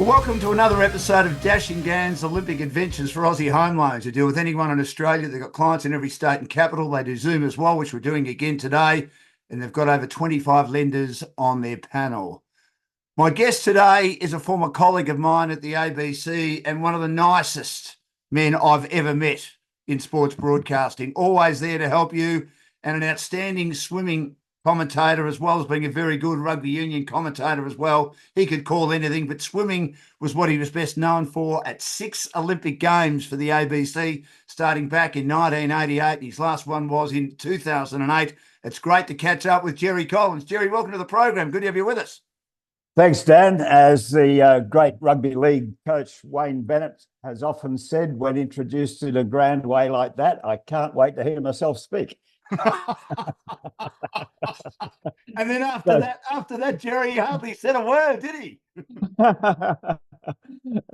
Well, welcome to another episode of Dashing Dan's Olympic Adventures for Aussie Home Loans. To deal with anyone in Australia. They've got clients in every state and capital. They do Zoom as well, which we're doing again today. And they've got over 25 lenders on their panel. My guest today is a former colleague of mine at the ABC and one of the nicest men I've ever met in sports broadcasting. Always there to help you, and an outstanding swimming commentator, as well as being a very good rugby union commentator as well. He could call anything, but swimming was what he was best known for at 6 Olympic Games for the ABC, starting back in 1988. His last one was in 2008. It's great to catch up with Gerry Collins. Gerry, welcome to the program. Good to have you with us. Thanks, Dan. As the great rugby league coach Wayne Bennett has often said when introduced in a grand way like that, I can't wait to hear myself speak. And then after that, Gerry hardly said a word, did he?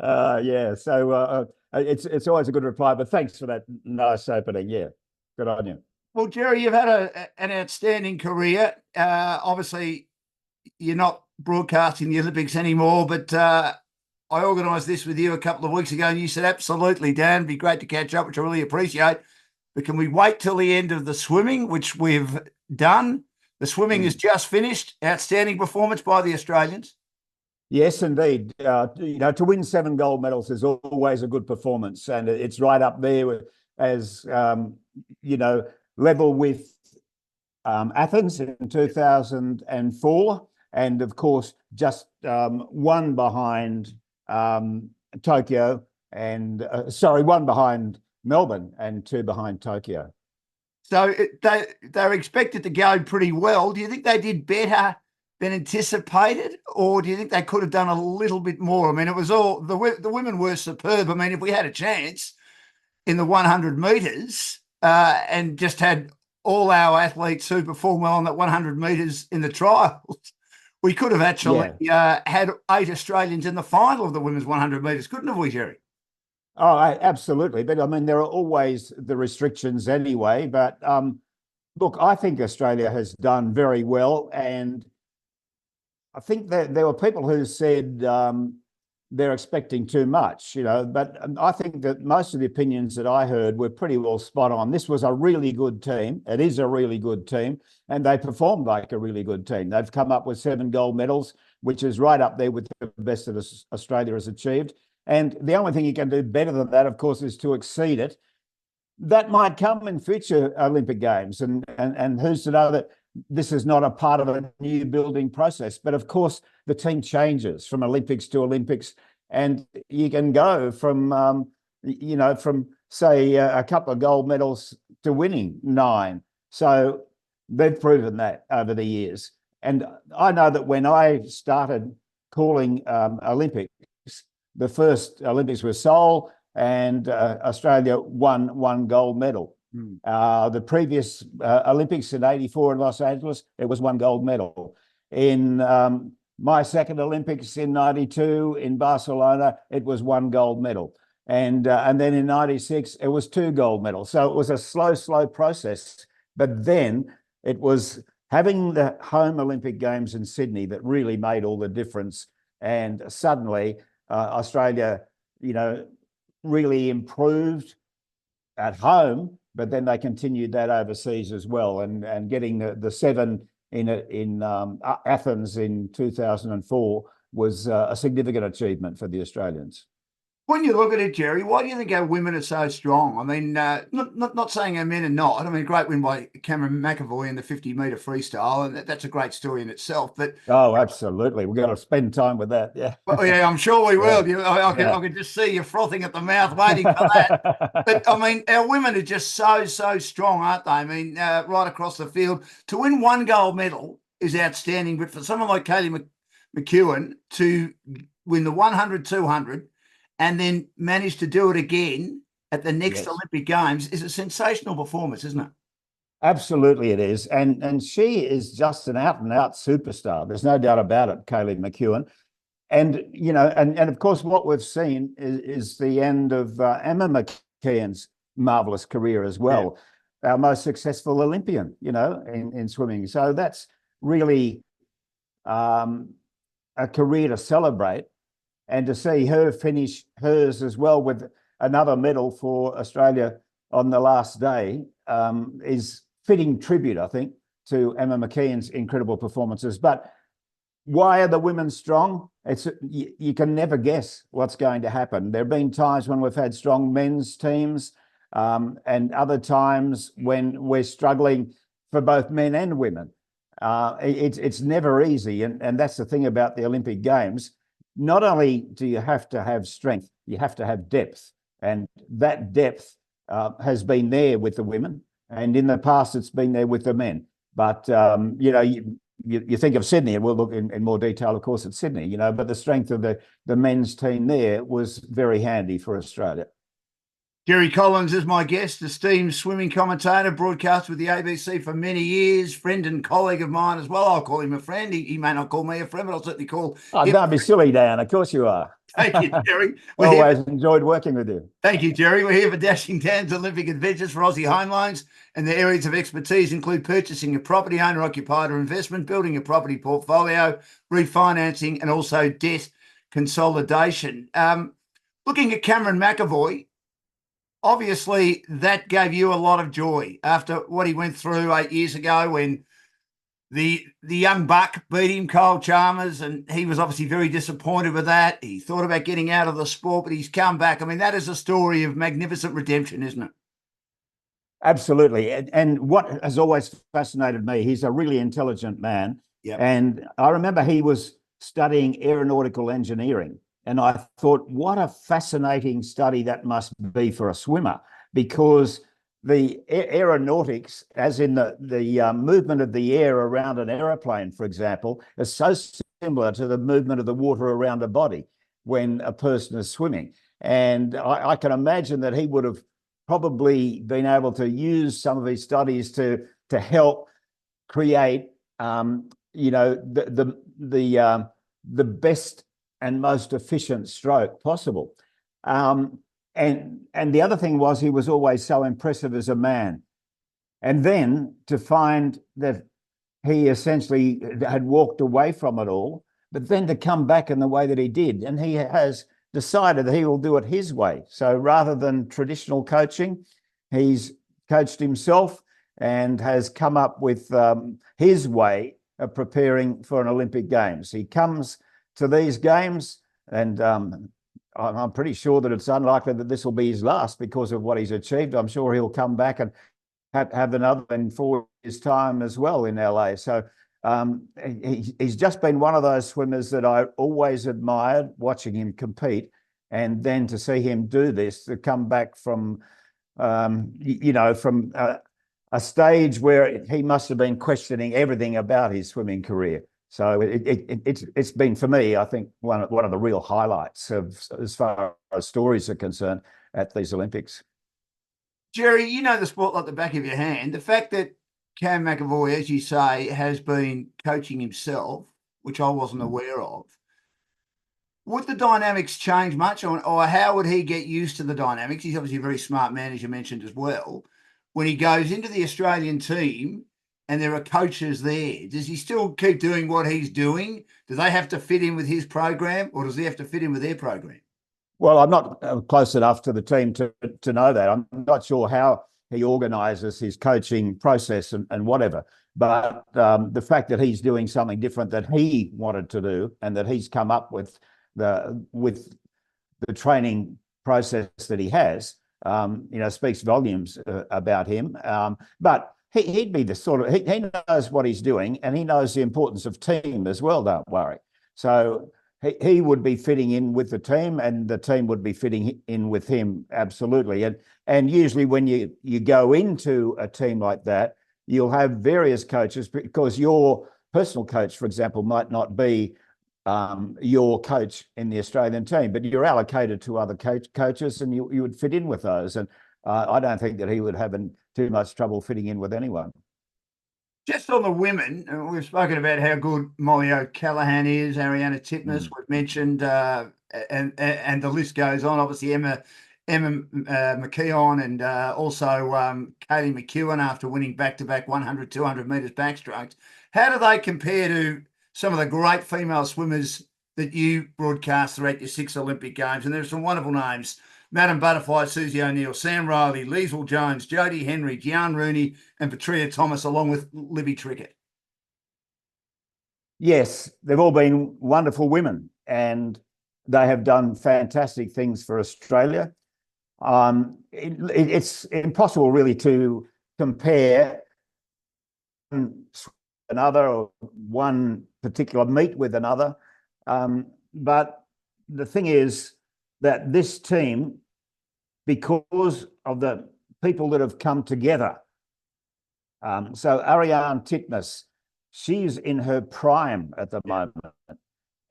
Yeah. So it's always a good reply. But thanks for that nice opening. Yeah, good on you. Well, Gerry, you've had an outstanding career. Obviously, you're not broadcasting the Olympics anymore, but I organised this with you a couple of weeks ago, and you said, absolutely, Dan, it'd be great to catch up, which I really appreciate. But can we wait till the end of the swimming, which we've done? The swimming is just finished. Outstanding performance by the Australians. Yes, indeed. To win 7 gold medals is always a good performance, and it's right up there as level with Athens in 2004, and of course just one behind Tokyo, and one behind Melbourne and 2 behind Tokyo. So they're expected to go pretty well. Do you think they did better than anticipated, or do you think they could have done a little bit more? I mean, it was all the women were superb. I mean, if we had a chance in the 100 metres and just had all our athletes who perform well on that 100 metres in the trials, we could have actually had 8 Australians in the final of the women's 100 metres, couldn't have we, Gerry? Oh, absolutely. But I mean, there are always the restrictions anyway. But look, I think Australia has done very well. And I think that there were people who said they're expecting too much, but I think that most of the opinions that I heard were pretty well spot on. This was a really good team. It is a really good team, and they performed like a really good team. They've come up with 7 gold medals, which is right up there with the best that Australia has achieved. And the only thing you can do better than that, of course, is to exceed it. That might come in future Olympic Games, and who's to know that this is not a part of a new building process. But of course, the team changes from Olympics to Olympics, and you can go from, say, a couple of gold medals to winning 9. So they've proven that over the years. And I know that when I started calling Olympics, the first Olympics were Seoul, and Australia won 1 gold medal. The previous Olympics in '84 in Los Angeles, it was 1 gold medal. In my second Olympics in '92 in Barcelona, it was 1 gold medal. And then in '96, it was 2 gold medals. So it was a slow process. But then it was having the home Olympic Games in Sydney that really made all the difference. And suddenly Australia, really improved at home, but then they continued that overseas as well, and getting the 7 in Athens in 2004 was a significant achievement for the Australians. When you look at it, Gerry, why do you think our women are so strong? I mean, not saying our men are not. I mean, great win by Cameron McAvoy in the 50-metre freestyle, and that's a great story in itself. But absolutely, we've got to spend time with that. Yeah, well, yeah, I'm sure we will. I can just see you frothing at the mouth, waiting for that. But I mean, our women are just so strong, aren't they? I mean, right across the field, to win 1 gold medal is outstanding. But for someone like Kaylee McEwen to win the 100, 200. And then manage to do it again at the next Olympic Games is a sensational performance, isn't it? Absolutely it is. And she is just an out-and-out superstar. There's no doubt about it, Kaylee McEwen. And, and of course, what we've seen is the end of Emma McKeon's marvellous career as well. Yeah. Our most successful Olympian, in swimming. So that's really a career to celebrate. and to see her finish hers as well with another medal for Australia on the last day is fitting tribute, I think, to Emma McKeon's incredible performances. But why are the women strong? You can never guess what's going to happen. There have been times when we've had strong men's teams, and other times when we're struggling for both men and women. It's never easy, and that's the thing about the Olympic Games. Not only do you have to have strength, you have to have depth, and that depth has been there with the women, and in the past it's been there with the men. But you think of Sydney, and we'll look in more detail, of course, at Sydney, but the strength of the men's team there was very handy for Australia. Gerry Collins is my guest, esteemed swimming commentator, broadcast with the ABC for many years, friend and colleague of mine as well. I'll call him a friend. He may not call me a friend, but I'll certainly call him. Don't be silly, Dan. Of course you are. Thank you, Gerry. Always enjoyed working with you. Thank you, Gerry. We're here for Dashing Dan's Olympic Adventures for Aussie Home Loans, and their areas of expertise include purchasing a property, owner-occupied or investment, building a property portfolio, refinancing, and also debt consolidation. Looking at Cameron McAvoy, obviously that gave you a lot of joy after what he went through 8 years ago when the young buck beat him, Cole Chalmers, and he was obviously very disappointed with that. He thought about getting out of the sport, but he's come back. I mean, that is a story of magnificent redemption, isn't it? Absolutely. And what has always fascinated me, he's a really intelligent man. Yep. And I remember he was studying aeronautical engineering. And I thought, what a fascinating study that must be for a swimmer, because the aeronautics, as in the movement of the air around an aeroplane, for example, is so similar to the movement of the water around a body when a person is swimming. And I can imagine that he would have probably been able to use some of his studies to help create, the best and most efficient stroke possible. And the other thing was, he was always so impressive as a man. And then to find that he essentially had walked away from it all, but then to come back in the way that he did, and he has decided that he will do it his way. So rather than traditional coaching, he's coached himself and has come up with his way of preparing for an Olympic Games. He comes to these games, and I'm pretty sure that it's unlikely that this will be his last because of what he's achieved. I'm sure he'll come back and have another in 4 years' time as well in LA. So he's just been one of those swimmers that I always admired watching him compete, and then to see him do this, to come back from a stage where he must have been questioning everything about his swimming career. So it's been, for me, I think, one of the real highlights of, as far as stories are concerned, at these Olympics. Gerry, you know the sport like the back of your hand. The fact that Cam McAvoy, as you say, has been coaching himself, which I wasn't aware of, would the dynamics change much, or how would he get used to the dynamics? He's obviously a very smart man, as you mentioned as well. When he goes into the Australian team and there are coaches there, does he still keep doing what he's doing? Do they have to fit in with his program, or does he have to fit in with their program? Well, I'm not close enough to the team to know that. I'm not sure how he organises his coaching process and whatever. But the fact that he's doing something different that he wanted to do, and that he's come up with the training process that he has, speaks volumes about him. But he'd be the sort of, he knows what he's doing, and he knows the importance of team as well, don't worry. So he would be fitting in with the team, and the team would be fitting in with him, absolutely. And usually when you go into a team like that, you'll have various coaches, because your personal coach, for example, might not be your coach in the Australian team, but you're allocated to other coaches, and you would fit in with those. And I don't think that he would have too much trouble fitting in with anyone. Just on the women, we've spoken about how good Molly O'Callaghan is, Ariana Titmus, we've mentioned, and the list goes on. Obviously, Emma McKeon, and also Kaylee McEwen, after winning back-to-back 100, 200 metres backstrokes. How do they compare to some of the great female swimmers that you broadcast throughout your 6 Olympic Games, and there's some wonderful names. Madam Butterfly, Susie O'Neill, Sam Riley, Liesl Jones, Jodie Henry, Gian Rooney, and Petria Thomas, along with Libby Trickett. Yes, they've all been wonderful women, and they have done fantastic things for Australia. It's impossible really to compare another or one particular meet with another. But the thing is that this team, because of the people that have come together, so Ariarne Titmus, she's in her prime at the moment,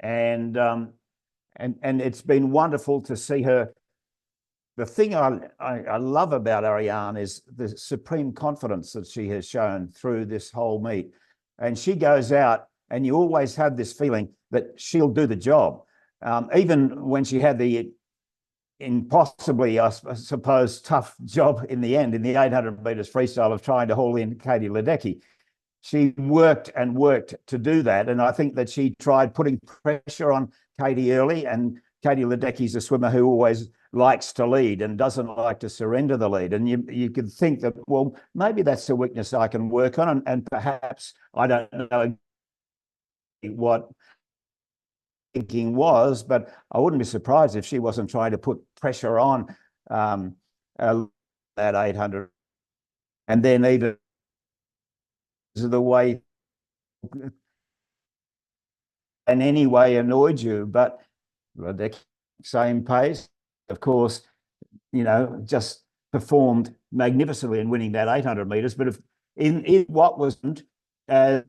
and it's been wonderful to see her. The thing I love about Ariarne is the supreme confidence that she has shown through this whole meet. And she goes out, and you always have this feeling that she'll do the job. Even when she had the impossibly, I suppose, tough job in the end, in the 800 metres freestyle of trying to haul in Katie Ledecky. She worked and worked to do that. And I think that she tried putting pressure on Katie early, and Katie Ledecky's a swimmer who always likes to lead and doesn't like to surrender the lead. And you could think that, well, maybe that's a weakness I can work on. And perhaps, I don't know what thinking was, but I wouldn't be surprised if she wasn't trying to put pressure on that 800. And then even the way in any way annoyed you, but the same pace, of course, just performed magnificently in winning that 800 metres. But if in what wasn't the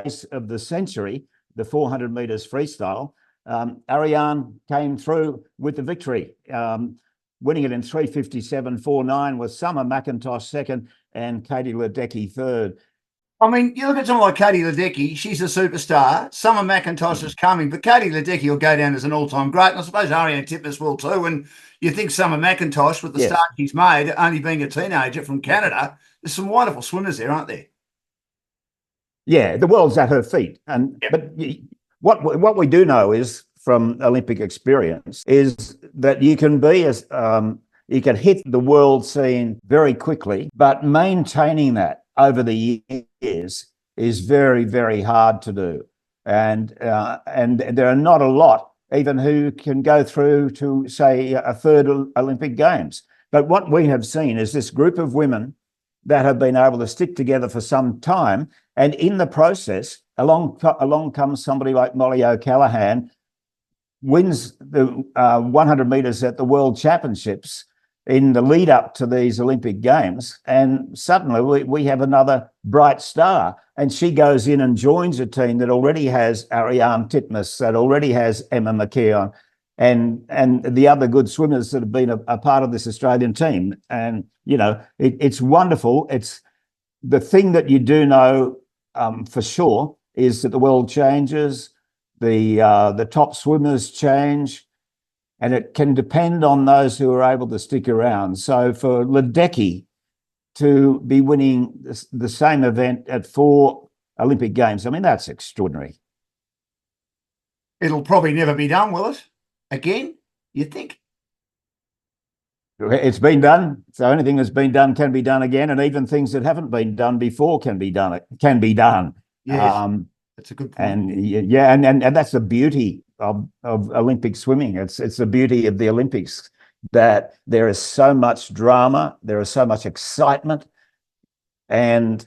race of the century, the 400 metres freestyle, Ariarne came through with the victory, winning it in 3:57.49 with Summer McIntosh second and Katie Ledecky third. I mean, you look at someone like Katie Ledecky, she's a superstar. Summer McIntosh is coming, but Katie Ledecky will go down as an all-time great, and I suppose Ariarne Titmus will too. And you think Summer McIntosh, with the start she's made, only being a teenager from Canada, there's some wonderful swimmers there, aren't there? Yeah, the world's at her feet. But what we do know is, from Olympic experience, is that you can be as you can hit the world scene very quickly, but maintaining that over the years is very, very hard to do. And there are not a lot even who can go through to, say, a third Olympic Games. But what we have seen is this group of women that have been able to stick together for some time, and in the process, along comes somebody like Molly O'Callaghan, wins the 100 metres at the World Championships in the lead up to these Olympic Games, and suddenly we have another bright star, and she goes in and joins a team that already has Ariarne Titmus, that already has Emma McKeon, and the other good swimmers that have been a part of this Australian team. And it's wonderful. It's the thing that you do know for sure is that the world changes, the top swimmers change, and it can depend on those who are able to stick around. So for Ledecky to be winning the same event at 4 Olympic Games, I mean, that's extraordinary. It'll probably never be done, will it? Again, you think? It's been done. So anything that's been done can be done again, and even things that haven't been done before can be done. Yes, that's a good point. And that's the beauty of Olympic swimming. It's the beauty of the Olympics, that there is so much drama, there is so much excitement, and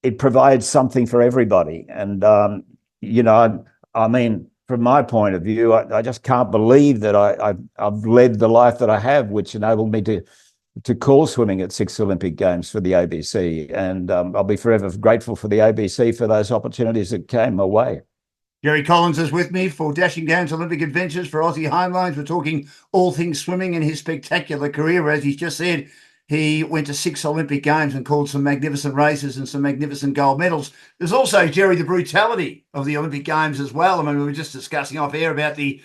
it provides something for everybody. And I mean, from my point of view, I just can't believe that I've led the life that I have, which enabled me to call swimming at 6 Olympic Games for the ABC. And I'll be forever grateful for the ABC for those opportunities that came my way. Gerry Collins is with me for Dashing Gowns Olympic Adventures for Aussie Homelines. We're talking all things swimming and his spectacular career. As he's just said, he went to 6 Olympic Games and called some magnificent races and some magnificent gold medals. There's also, Gerry, the brutality of the Olympic Games as well. I mean, we were just discussing off air about the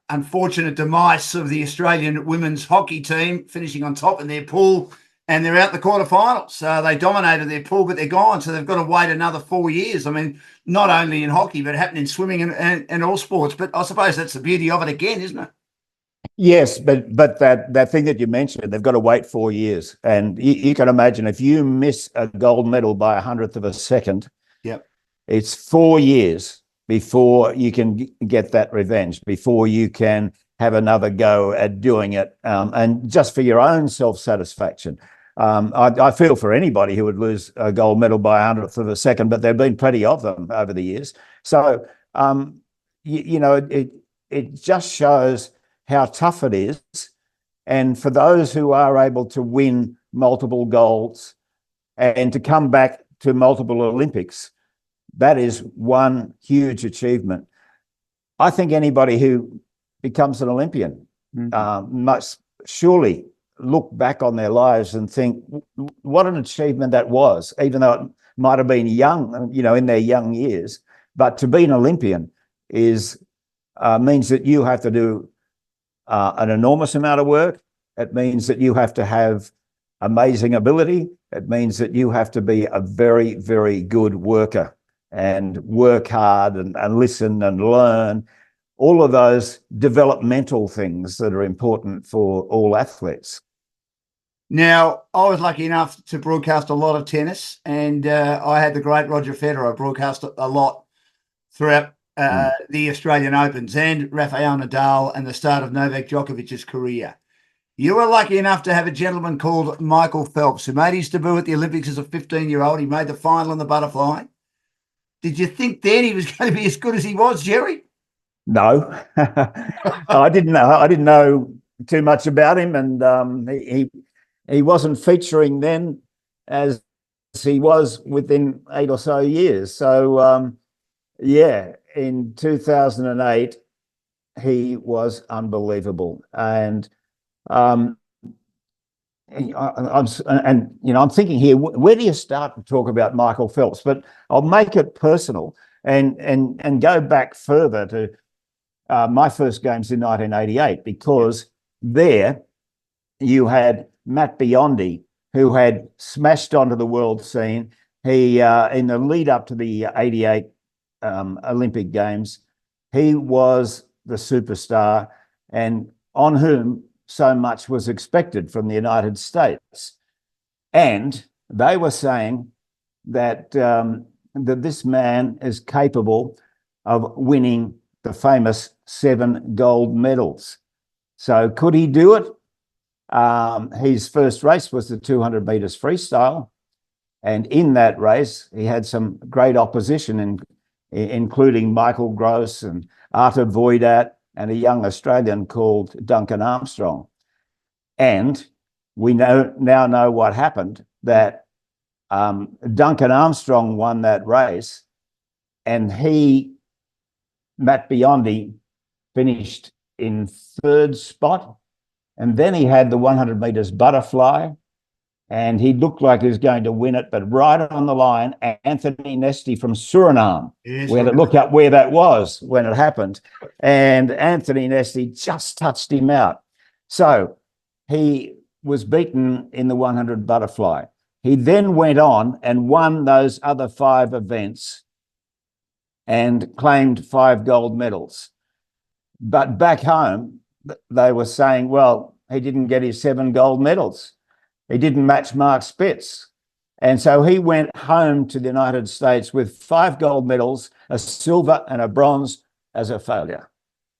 unfortunate demise of the Australian women's hockey team finishing on top in their pool and they're out the quarterfinals. They dominated their pool, but they're gone. So they've got to wait another 4 years. I mean, not only in hockey, but happening in swimming and all sports. But I suppose that's the beauty of it again, isn't it? Yes, but that thing that you mentioned, they've got to wait 4 years. And you can imagine if you miss a gold medal by 100th of a second, yep, it's 4 years before you can get that revenge, before you can have another go at doing it, and just for your own self-satisfaction. I feel for anybody who would lose a gold medal by 100th of a second, but there have been plenty of them over the years. So, it just shows how tough it is. And for those who are able to win multiple golds and to come back to multiple Olympics, that is one huge achievement. I think anybody who becomes an Olympian must surely look back on their lives and think what an achievement that was, even though it might have been young, in their young years. But to be an Olympian means that you have to do an enormous amount of work. It means that you have to have amazing ability. It means that you have to be a very, very good worker and work hard and listen and learn. All of those developmental things that are important for all athletes. Now, I was lucky enough to broadcast a lot of tennis, and I had the great Roger Federer. I broadcast a lot throughout the Australian Opens and Rafael Nadal and the start of Novak Djokovic's career. You were lucky enough to have a gentleman called Michael Phelps who made his debut at the Olympics as a 15-year-old. He made the final in the butterfly. Did you think then he was going to be as good as he was, Gerry? No, I didn't know. I didn't know too much about him, and he wasn't featuring then as he was within 8 or so years. So, in 2008, he was unbelievable, and I'm thinking here, where do you start to talk about Michael Phelps? But I'll make it personal and go back further to my first games in 1988, because there you had Matt Biondi, who had smashed onto the world scene. He, in the lead up to the 88 Olympic Games, he was the superstar and on whom so much was expected from the United States. And they were saying that, that this man is capable of winning the famous 7 gold medals. So could he do it? His first race was the 200 meters freestyle. And in that race, he had some great opposition, including Michael Gross and Artur Voidat and a young Australian called Duncan Armstrong. And we now know what happened, that Duncan Armstrong won that race, and Matt Biondi, finished in 3rd spot. And then he had the 100 meters butterfly, and he looked like he was going to win it, but right on the line, Anthony Nesty from Suriname, we had to look up where that was when it happened, and Anthony Nesty just touched him out. So he was beaten in the 100 butterfly. He then went on and won those other 5 events and claimed 5 gold medals. But back home, they were saying, well, he didn't get his 7 gold medals. He didn't match Mark Spitz. And so he went home to the United States with 5 gold medals, a silver and a bronze, as a failure.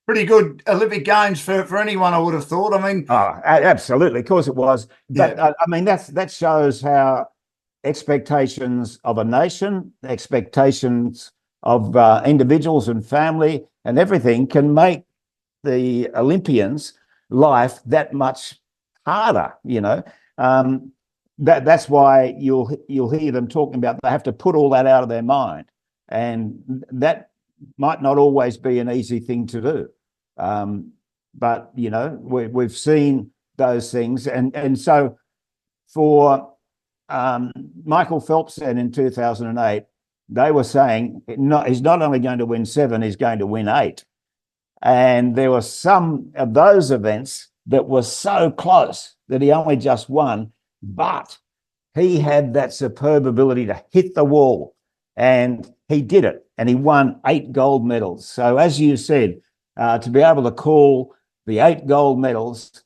Pretty good Olympic Games for anyone, I would have thought. I mean, absolutely, of course it was. But I mean, that shows how expectations of a nation, expectations of individuals and family and everything can make the Olympians' life that much harder. That's why you'll hear them talking about they have to put all that out of their mind, and that might not always be an easy thing to do. But we've seen those things, and so for Michael Phelps then in 2008, they were saying he's not only going to win 7, he's going to win 8. And there were some of those events that were so close that he only just won. but he had that superb ability to hit the wall, and he did it, and he won 8 gold medals. So as you said, to be able to call the 8 gold medals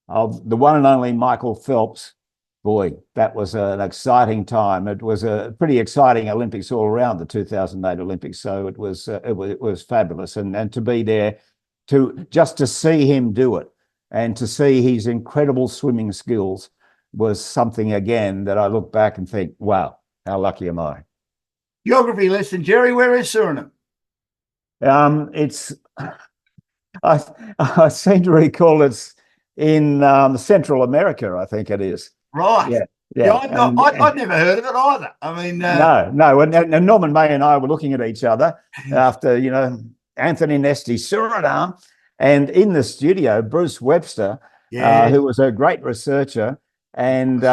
of the one and only Michael Phelps, boy, that was an exciting time. It was a pretty exciting Olympics all around, the 2008 Olympics. So it was fabulous, and to be there, to see him do it, and to see his incredible swimming skills was something again that I look back and think, wow, how lucky am I? Geography lesson, Gerry. Where is Suriname? It's I seem to recall it's in Central America, I think it is. Right. Yeah, Yeah, yeah. I'd never heard of it either. I mean, No. And Norman May and I were looking at each other after, Anthony Nesty, Suriname, and in the studio, Bruce Webster, yeah, who was a great researcher, and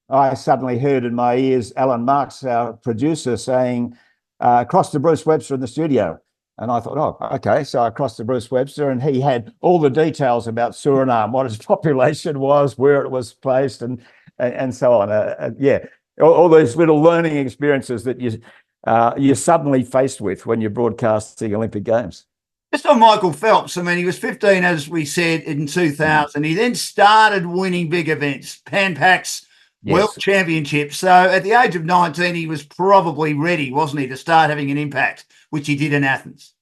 I suddenly heard in my ears Alan Marks, our producer, saying, "Cross to Bruce Webster in the studio." And I thought, oh, okay. So I crossed to Bruce Webster, and he had all the details about Suriname, what its population was, where it was placed, and so on. Yeah, all these little learning experiences that you're suddenly faced with when you're broadcasting Olympic Games. just on Michael Phelps. I mean, he was 15, as we said, in 2000. He then started winning big events, Pan Pacs, World Yes, Championships. So at the age of 19, he was probably ready, wasn't he, to start having an impact, which he did in Athens.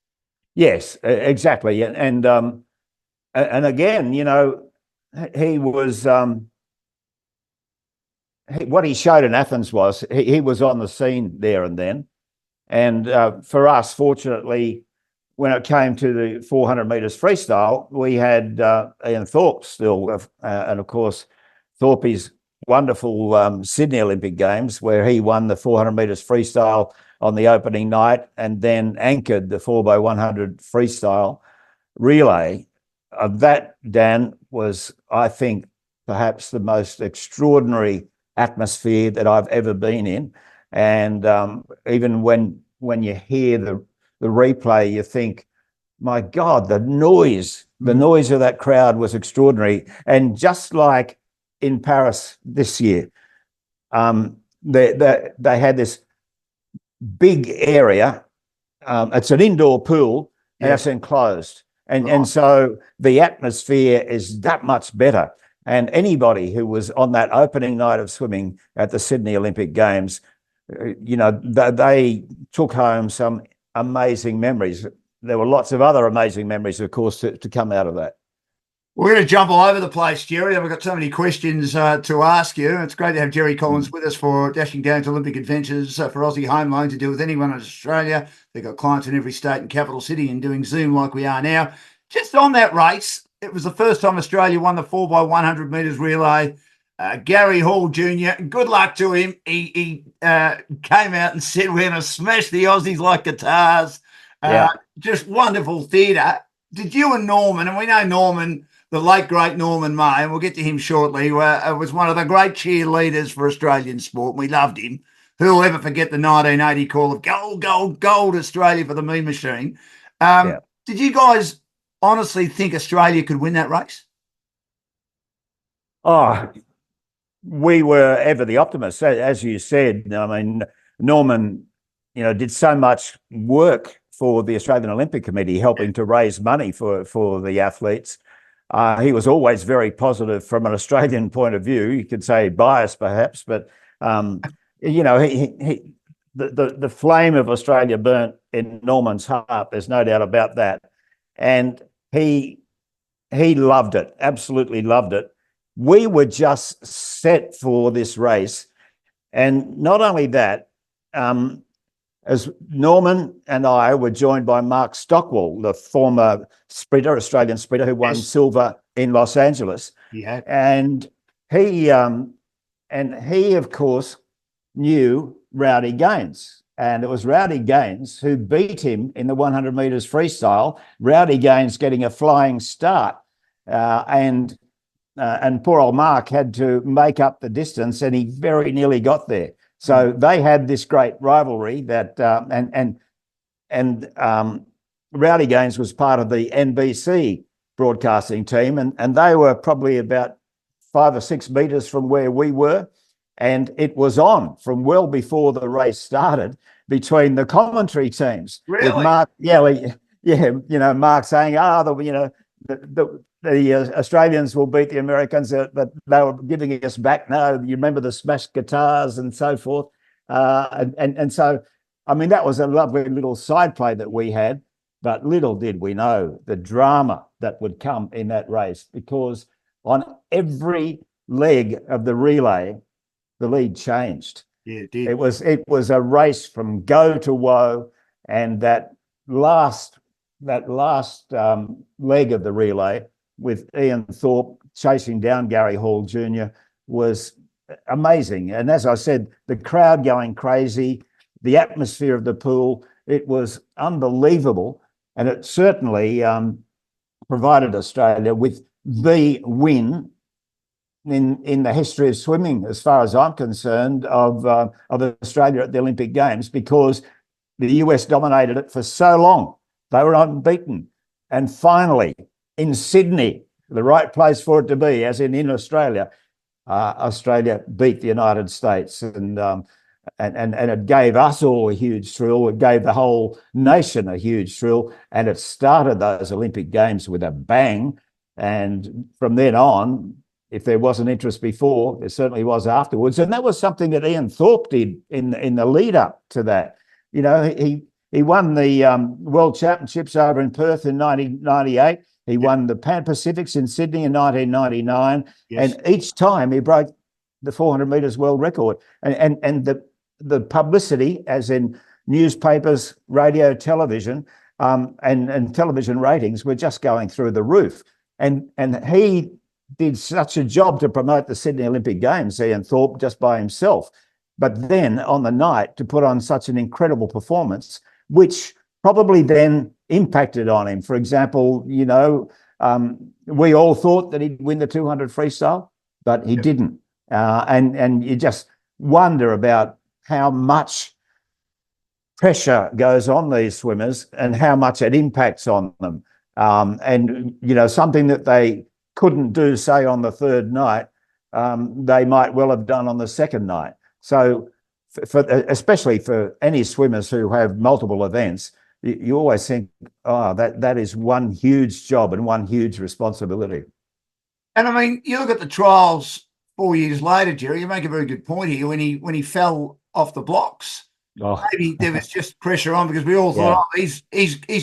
yes, exactly. And again, he was what he showed in Athens was he was on the scene there and then. And for us, fortunately, when it came to the 400 metres freestyle, we had Ian Thorpe still, and of course, Thorpe's wonderful Sydney Olympic Games, where he won the 400 metres freestyle on the opening night and then anchored the 4x100 freestyle relay. That, Dan, was, I think, perhaps the most extraordinary atmosphere that I've ever been in. And even when you hear the replay, you think, my God, the noise of that crowd was extraordinary. And just like in Paris this year, they had this big area. It's an indoor pool, and it's enclosed. And so the atmosphere is that much better. And anybody who was on that opening night of swimming at the Sydney Olympic Games, they took home some amazing memories. There were lots of other amazing memories, of course, to come out of that. We're going to jump all over the place, Gerry. We've got so many questions to ask you. It's great to have Gerry Collins with us for Dashing Down's Olympic Adventures for Aussie Home Loan to do with anyone in Australia. They've got clients in every state and capital city and doing Zoom like we are now. Just on that race, it was the first time Australia won the 4x100 metres relay. Gary Hall Jr., good luck to him. He came out and said, we're going to smash the Aussies like guitars. Just wonderful theatre. Did you and Norman, and we know Norman, the late, great Norman May, and we'll get to him shortly, was one of the great cheerleaders for Australian sport. We loved him. Who'll ever forget the 1980 call of gold, gold, gold, Australia for the Mean Machine? Did you guys honestly think Australia could win that race? Oh, we were ever the optimists, as you said. I mean, Norman, did so much work for the Australian Olympic Committee, helping to raise money for the athletes. He was always very positive from an Australian point of view. You could say biased, perhaps, but the flame of Australia burnt in Norman's heart. There's no doubt about that, and he loved it, absolutely loved it. We were just set for this race, and not only that. As Norman and I were joined by Mark Stockwell, the former sprinter, Australian sprinter, who won silver in Los Angeles. Yeah. And he, of course, knew Rowdy Gaines. And it was Rowdy Gaines who beat him in the 100 metres freestyle, Rowdy Gaines getting a flying start. And poor old Mark had to make up the distance, and he very nearly got there. So they had this great rivalry that, Rowdy Gaines was part of the NBC broadcasting team, and they were probably about 5 or 6 meters from where we were. And it was on from well before the race started between the commentary teams. Really? With Mark, Mark saying, the Australians will beat the Americans, but they were giving us back. No, you remember the smashed guitars and so forth. And so, I mean, that was a lovely little side play that we had, but little did we know the drama that would come in that race, because on every leg of the relay, the lead changed. Yeah, it did. It was a race from go to woe, and that last leg of the relay with Ian Thorpe chasing down Gary Hall Jr. was amazing. And as I said, the crowd going crazy, the atmosphere of the pool, it was unbelievable, and it certainly provided Australia with the win in the history of swimming, as far as I'm concerned, of Australia at the Olympic Games, because the US dominated it for so long. They were unbeaten. And finally, in Sydney, the right place for it to be, as in Australia, Australia beat the United States. And it gave us all a huge thrill. It gave the whole nation a huge thrill. And it started those Olympic Games with a bang. And from then on, if there wasn't interest before, there certainly was afterwards. And that was something that Ian Thorpe did in the lead up to that. You know, he won the World Championships over in Perth in 1998. He won the Pan Pacifics in Sydney in 1999. Yes. And each time he broke the 400 metres world record. And the publicity, as in newspapers, radio, television, and television ratings, were just going through the roof. And he did such a job to promote the Sydney Olympic Games, Ian Thorpe, just by himself. But then on the night, to put on such an incredible performance, which probably then impacted on him. For example, we all thought that he'd win the 200 freestyle, but he didn't. And you just wonder about how much pressure goes on these swimmers and how much it impacts on them. Something that they couldn't do, say, on the third night, they might well have done on the second night. So especially for any swimmers who have multiple events, you always think, that is one huge job and one huge responsibility. And I mean, you look at the trials 4 years later, Gerry, you make a very good point here. When he fell off the blocks, maybe there was just pressure on, because we all thought, he's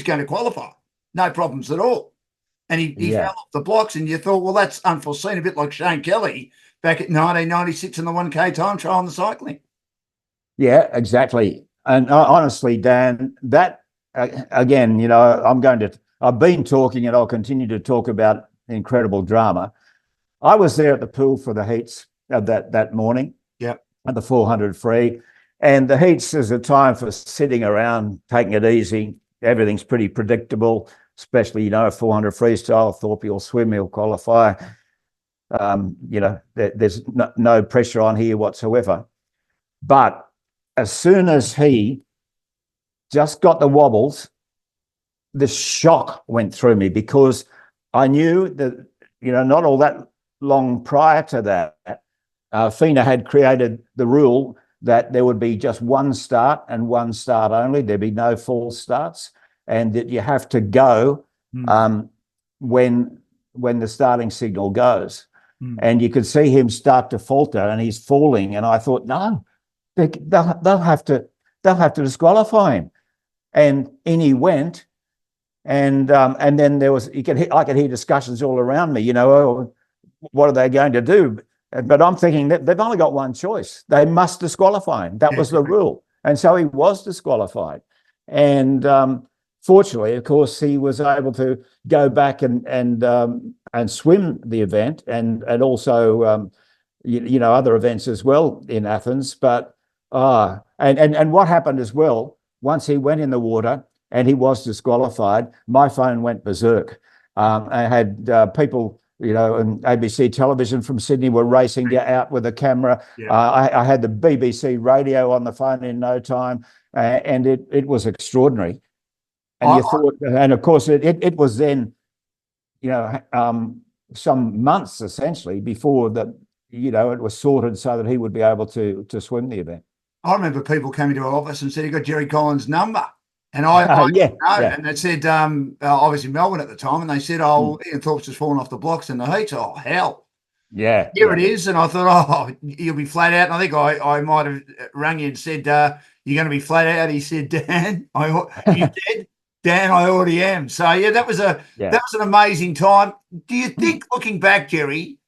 going to qualify. No problems at all. And he fell off the blocks, and you thought, well, that's unforeseen, a bit like Shane Kelly back at 1996 in the 1K time trial in the cycling. Yeah, exactly. And honestly, Dan, that, again, I've been talking, and I'll continue to talk about incredible drama. I was there at the pool for the heats of that morning at the 400 free. And the heats is a time for sitting around, taking it easy. Everything's pretty predictable, especially, 400 freestyle. Thorpe will swim, he'll qualify. There's no pressure on here whatsoever. But as soon as he just got the wobbles, the shock went through me, because I knew that, not all that long prior to that, FINA had created the rule that there would be just one start and one start only. There'd be no false starts, and that you have to go when the starting signal goes. And you could see him start to falter, and he's falling. And I thought, no, they'll have to disqualify him. And in he went, and then there was I could hear discussions all around me. What are they going to do? But I'm thinking that they've only got one choice. They must disqualify him. That was the rule. And so he was disqualified. And fortunately, of course, he was able to go back and swim the event, and also other events as well in Athens. But and what happened as well, once he went in the water and he was disqualified, my phone went berserk. I had people, and ABC television from Sydney were racing out with a camera. I had the BBC radio on the phone in no time, and it was extraordinary. And you thought, and of course, it was then, some months essentially before that, it was sorted so that he would be able to swim the event. I remember people coming to our office and said, "You got Gerry Collins' number?" And I Yeah, didn't know. yeah, And they said, I was in Melbourne at the time, and they said, "Oh, Ian Thorpe's just fallen off the blocks in the heats." Oh, hell. yeah, Here yeah. it is. And I thought, oh, you'll be flat out. And I think I might have rung you and said, you're going to be flat out. He said, Dan, you said, Dan, I already am. So, yeah, that was an amazing time. Do you think, looking back, Gerry,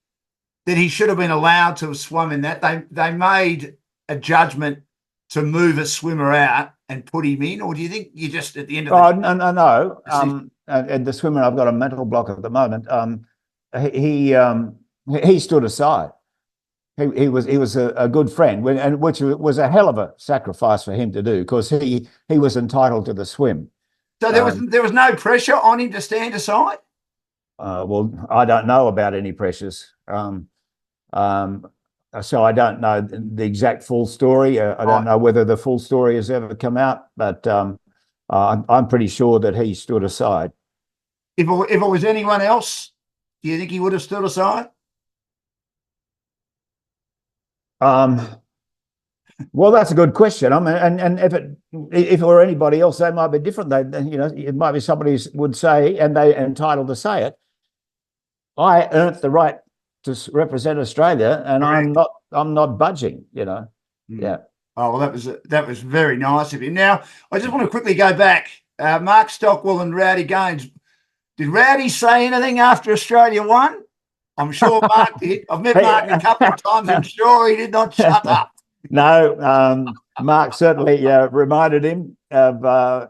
that he should have been allowed to have swum in that? They made a judgment to move a swimmer out and put him in, or do you think you just at the end of the day? No. And the swimmer, I've got a mental block at the moment. He stood aside. He was a good friend, and which was a hell of a sacrifice for him to do, because he was entitled to the swim. So there was no pressure on him to stand aside. Well, I don't know about any pressures. So I don't know the exact full story. I don't know whether the full story has ever come out, but I'm pretty sure that he stood aside. If it was anyone else, do you think he would have stood aside? Well, that's a good question. I mean, and if it were anybody else, they might be different. It might be somebody who would say, and they're entitled to say it, I earned the right to represent Australia, and correct. I'm not budging. Yeah. Oh, well, that was very nice of you. Now, I just want to quickly go back. Mark Stockwell and Rowdy Gaines. Did Rowdy say anything after Australia won? I'm sure Mark did. I've met Mark a couple of times. I'm sure he did not shut up. No, Mark certainly reminded him of,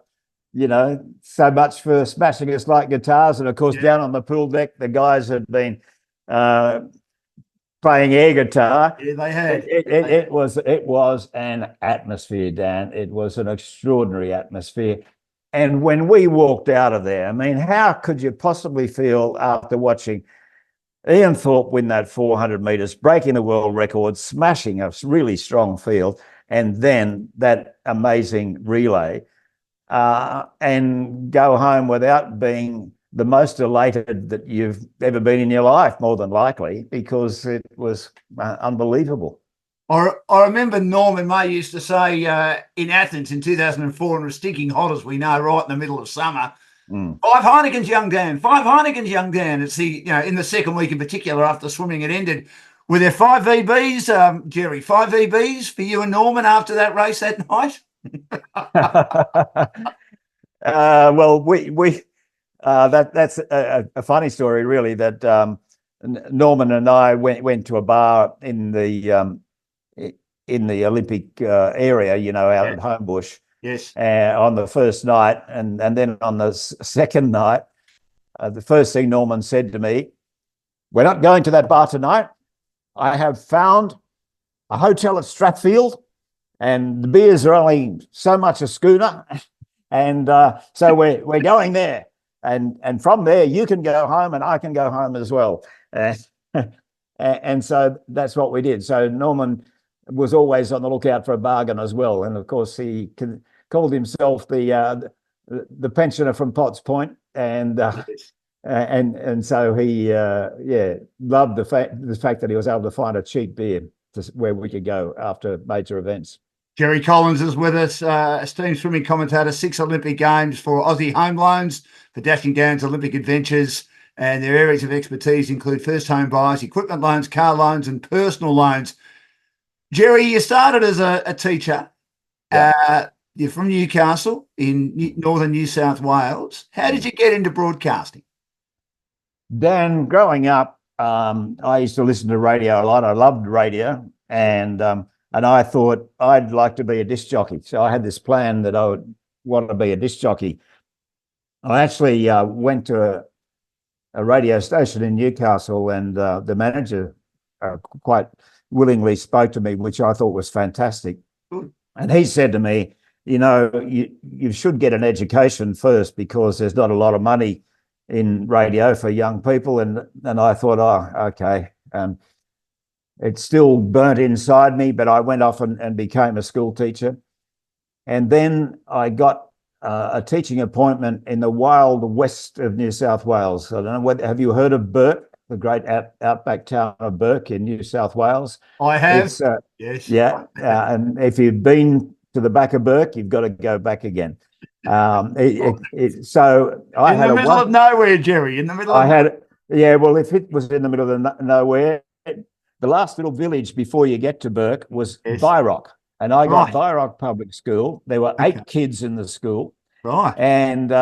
so much for smashing us like guitars. And of course, down on the pool deck, the guys had been playing air guitar. Yeah, they had. It was an atmosphere, Dan. It was an extraordinary atmosphere. And when we walked out of there, I mean, how could you possibly feel after watching Ian Thorpe win that 400 metres, breaking the world record, smashing a really strong field, and then that amazing relay, and go home without being the most elated that you've ever been in your life, more than likely, because it was unbelievable. I remember Norman May used to say in Athens in 2004, and it was stinking hot, as we know, right in the middle of summer, 5 Heinekens, young Dan. 5 Heinekens, young Dan. It's in the second week in particular after swimming had ended. Were there 5 VBs, Gerry? 5 VBs for you and Norman after that race that night? Well, that's a funny story, really. That Norman and I went to a bar in the Olympic area, out at Homebush. Yes. On the first night, and then on the second night, the first thing Norman said to me, "We're not going to that bar tonight. I have found a hotel at Strathfield, and the beers are only so much a schooner, and so we're going there, and from there you can go home and I can go home as well." And so that's what we did. So Norman was always on the lookout for a bargain as well, and of course he called himself the pensioner from Potts Point, and so he loved the fact that he was able to find a cheap beer where we could go after major events. Gerry Collins is with us, esteemed swimming commentator, 6 Olympic Games for Aussie Home Loans, for Dashing Gowns Olympic Adventures, and their areas of expertise include first home buyers, equipment loans, car loans, and personal loans. Gerry, you started as a teacher. Yeah. You're from Newcastle in northern New South Wales. How did you get into broadcasting? Dan, growing up, I used to listen to radio a lot. I loved radio, and I thought I'd like to be a disc jockey. So I had this plan that I would want to be a disc jockey. I actually went to a radio station in Newcastle, and the manager quite willingly spoke to me, which I thought was fantastic. Good. And he said to me, you should get an education first, because there's not a lot of money in radio for young people. And I thought, oh, okay. It still burnt inside me, but I went off and became a school teacher. And then I got a teaching appointment in the wild west of New South Wales. I don't know, have you heard of Burt? the great outback town of Burke in New South Wales. I have. It's Yes. yeah, and if you've been to the back of Burke, you've got to go back again. So I In had the a middle of one. nowhere, Gerry. In the middle I of had Yeah. Well, if it was in the middle of nowhere, the last little village before you get to Burke was yes. Byrock, and I got Right. Byrock Public School. There were Okay. 8 kids in the school, Right. and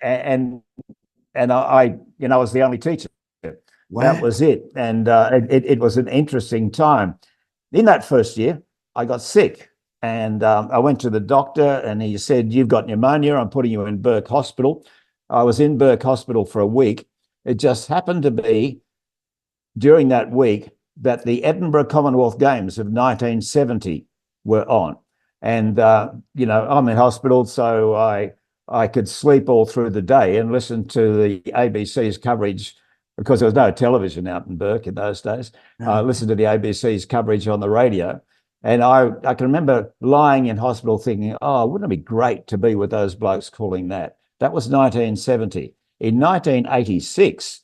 and I was the only teacher. That Wow. was it, and it was an interesting time. In that first year, I got sick, and I went to the doctor, and he said, "You've got pneumonia. I'm putting you in Burke Hospital." I was in Burke Hospital for a week. It just happened to be during that week that the Edinburgh Commonwealth Games of 1970 were on. And, I'm in hospital, so I could sleep all through the day and listen to the ABC's coverage because there was no television out in Burke in those days. I listened to the ABC's coverage on the radio. And I can remember lying in hospital thinking, oh, wouldn't it be great to be with those blokes calling that? That was 1970. In 1986,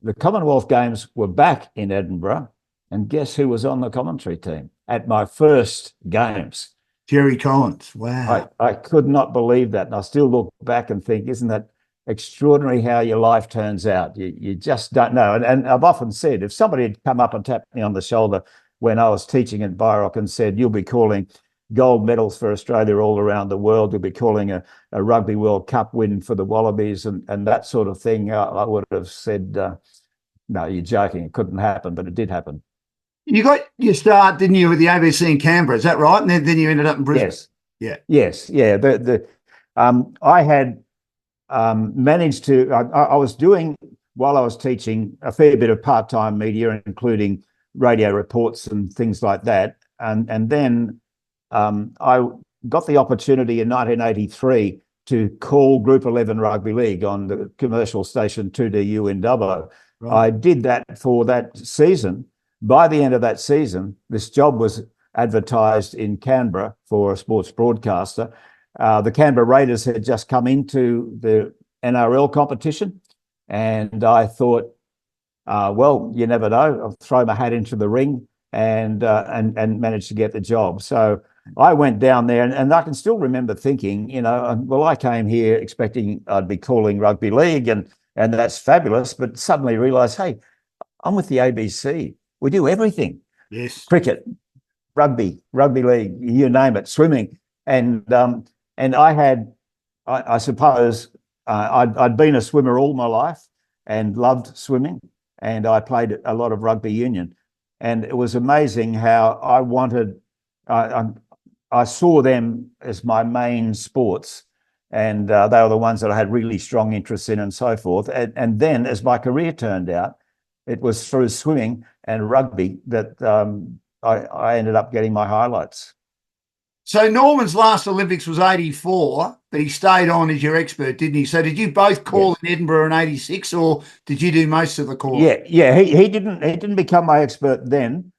the Commonwealth Games were back in Edinburgh, and guess who was on the commentary team at my first games? Gerry Collins. Wow. I could not believe that. And I still look back and think, isn't that extraordinary how your life turns out? You just don't know. And I've often said, if somebody had come up and tapped me on the shoulder when I was teaching at Byrock and said, you'll be calling gold medals for Australia all around the world, you'll be calling a Rugby World Cup win for the Wallabies and that sort of thing, I would have said, no, you're joking. It couldn't happen, but it did happen. You got your start, didn't you, with the ABC in Canberra? Is that right? And then you ended up in Brisbane. Yes. Yeah. Yes. Yeah. I had managed to. I was doing while I was teaching a fair bit of part-time media, including radio reports and things like that. And then I got the opportunity in 1983 to call Group 11 Rugby League on the commercial station 2DU in Dubbo. Right. I did that for that season. By the end of that season, this job was advertised in Canberra for a sports broadcaster. The Canberra Raiders had just come into the NRL competition, and I thought, well, you never know. I'll throw my hat into the ring and managed to get the job. So I went down there, and I can still remember thinking, well, I came here expecting I'd be calling rugby league, and that's fabulous. But suddenly realised, hey, I'm with the ABC. We do everything. Yes. Cricket, rugby league, you name it, swimming. And I suppose I'd been a swimmer all my life and loved swimming. And I played a lot of rugby union. And it was amazing how I saw them as my main sports. And they were the ones that I had really strong interests in and so forth. And then as my career turned out, it was through swimming and rugby that I ended up getting my highlights. So Norman's last Olympics was 84, but he stayed on as your expert, didn't he? So did you both call in Edinburgh in 86, or did you do most of the calling? Yeah. He didn't become my expert then,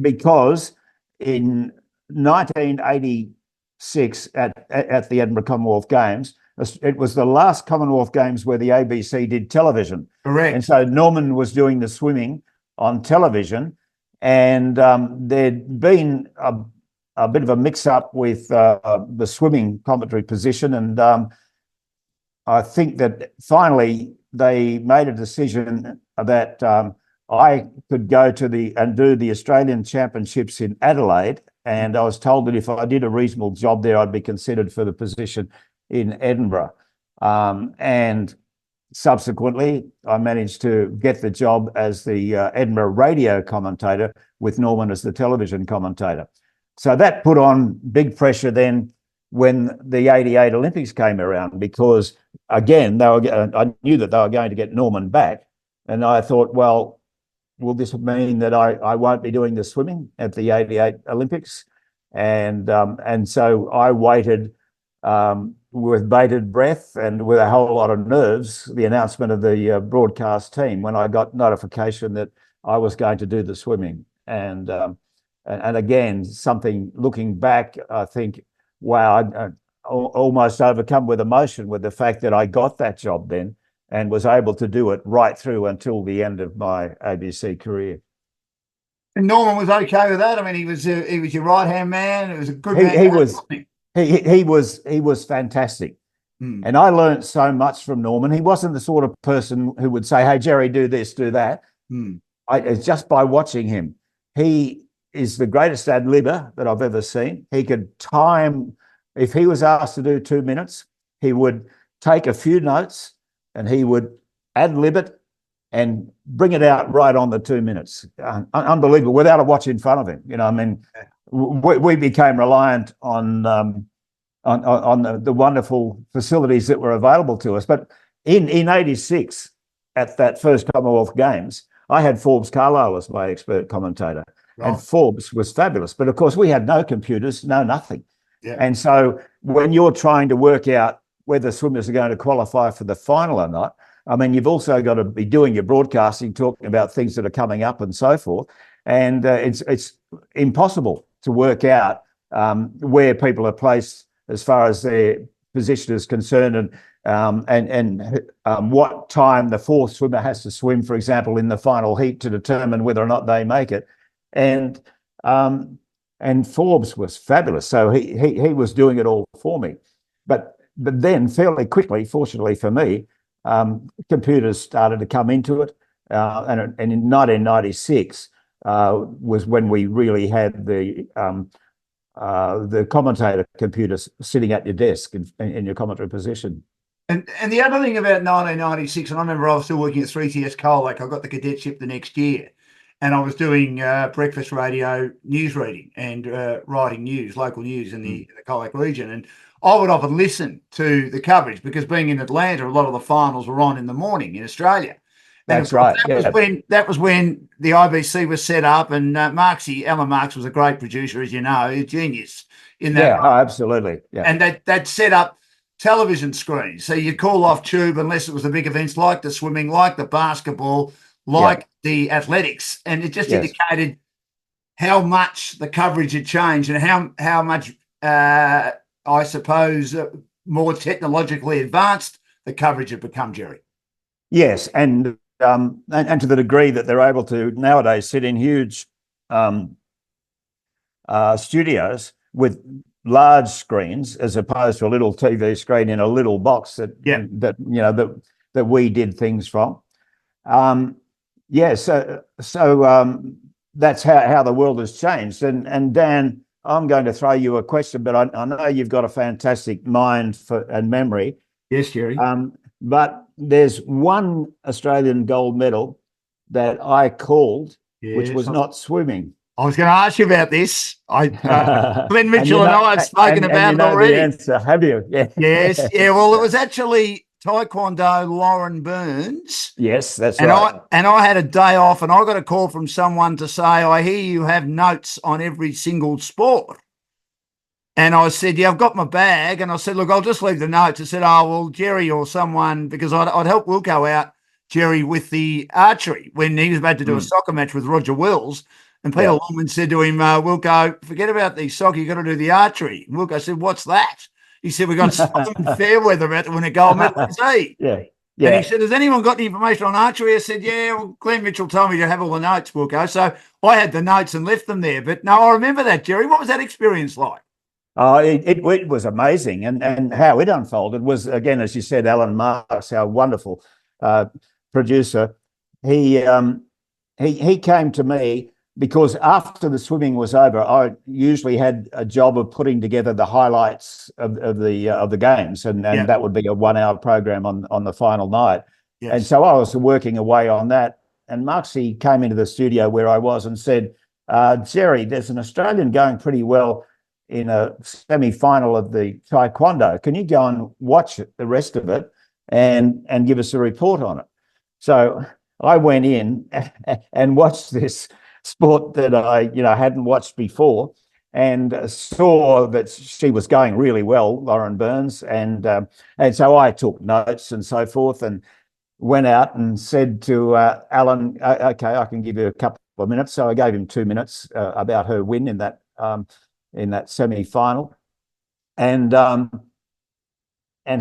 because in 1986 at the Edinburgh Commonwealth Games, it was the last Commonwealth Games where the ABC did television. Correct. And so Norman was doing the swimming on television, and there'd been a bit of a mix-up with the swimming commentary position, and I think that finally they made a decision that I could go to do the Australian Championships in Adelaide, and I was told that if I did a reasonable job there, I'd be considered for the position in Edinburgh. And subsequently, I managed to get the job as the Edinburgh radio commentator with Norman as the television commentator. So that put on big pressure then when the 88 Olympics came around, because again, I knew that they were going to get Norman back. And I thought, well, will this mean that I won't be doing the swimming at the 88 Olympics? And so I waited with bated breath and with a whole lot of nerves, the announcement of the broadcast team, when I got notification that I was going to do the swimming. And again, something looking back, I think, wow, I almost overcome with emotion with the fact that I got that job then. and was able to do it right through until the end of my ABC career. And Norman was okay with that. I mean, he was your right hand man. It was a good man. He was fantastic. And I learned so much from Norman. He wasn't the sort of person who would say, "Hey, Gerry, do this, do that." It's just by watching him. He is the greatest ad-libber that I've ever seen. He could time, if he was asked to do 2 minutes, he would take a few notes and he would ad-lib it and bring it out right on the 2 minutes. Unbelievable, without a watch in front of him. You know, I mean, we became reliant on the wonderful facilities that were available to us. But in '86, at that first Commonwealth Games, I had Forbes Carlisle as my expert commentator. Right. And Forbes was fabulous. But of course, we had no computers, no nothing. Yeah. And so when you're trying to work out whether swimmers are going to qualify for the final or not, I mean, you've also got to be doing your broadcasting, talking about things that are coming up and so forth. And it's impossible to work out where people are placed as far as their position is concerned, and what time the fourth swimmer has to swim, for example, in the final heat to determine whether or not they make it. And Forbes was fabulous, so he was doing it all for me. But then fairly quickly, fortunately for me, computers started to come into it, and in 1996 was when we really had the commentator computers sitting at your desk in your commentary position. And the other thing about 1996, and I remember I was still working at 3TS Colac. I got the cadetship the next year, and I was doing breakfast radio news reading and writing news, local news in the Colac region. And I would often listen to the coverage because being in Atlanta, a lot of the finals were on in the morning in Australia. That's right. That was when the IBC was set up, and Alan Marks was a great producer, as you know, a genius in that. Yeah, oh, absolutely. Yeah. And that set up television screens, so you'd call off tube unless it was the big events like the swimming, like the basketball, like the athletics, and it just indicated how much the coverage had changed and how much I suppose more technologically advanced the coverage had become, Gerry. Yes, and to the degree that they're able to nowadays sit in huge studios with large screens as opposed to a little TV screen in a little box that we did things from. So that's how the world has changed. And Dan, I'm going to throw you a question, but I know you've got a fantastic mind and memory. Yes, Gerry. But there's one Australian gold medal that I called, which was not swimming. I was going to ask you about this. Glenn Mitchell and I have spoken about it already. The answer, have you? Yeah. Yes. Yeah. Well, it was actually Taekwondo Lauren Burns. Yes, that's right. I had a day off, and I got a call from someone to say, "I hear you have notes on every single sport." And I said, "Yeah, I've got my bag." And I said, "Look, I'll just leave the notes." I said, "Oh, well, Gerry or someone," because I'd help Wilco out, Gerry, with the archery when he was about to do a soccer match with Roger Wills. And Peter Longman said to him, "Wilco, forget about the soccer. You've got to do the archery." And Wilco said, "What's that?" He said, "We've got Simon Fairweather about to win a gold medal at sea." Yeah. And he said, "Has anyone got any information on archery?" I said, "Yeah, well, Glenn Mitchell told me to have all the notes, Wilco." So I had the notes and left them there. But no, I remember that, Gerry. What was that experience like? It was amazing, and how it unfolded was, again, as you said, Alan Marks, our wonderful producer. He came to me because after the swimming was over, I usually had a job of putting together the highlights of the games, and that would be a 1 hour program on the final night. Yes. And so I was working away on that, and Marksy came into the studio where I was and said, "Gerry, there's an Australian going pretty well in a semi-final of the Taekwondo. Can you go and watch the rest of it and give us a report on it?" So I went in and watched this sport that I hadn't watched before, and saw that she was going really well, Lauren Burns, and so I took notes and so forth, and went out and said to Alan, "Okay, I can give you a couple of minutes." So I gave him 2 minutes about her win in that semi-final, and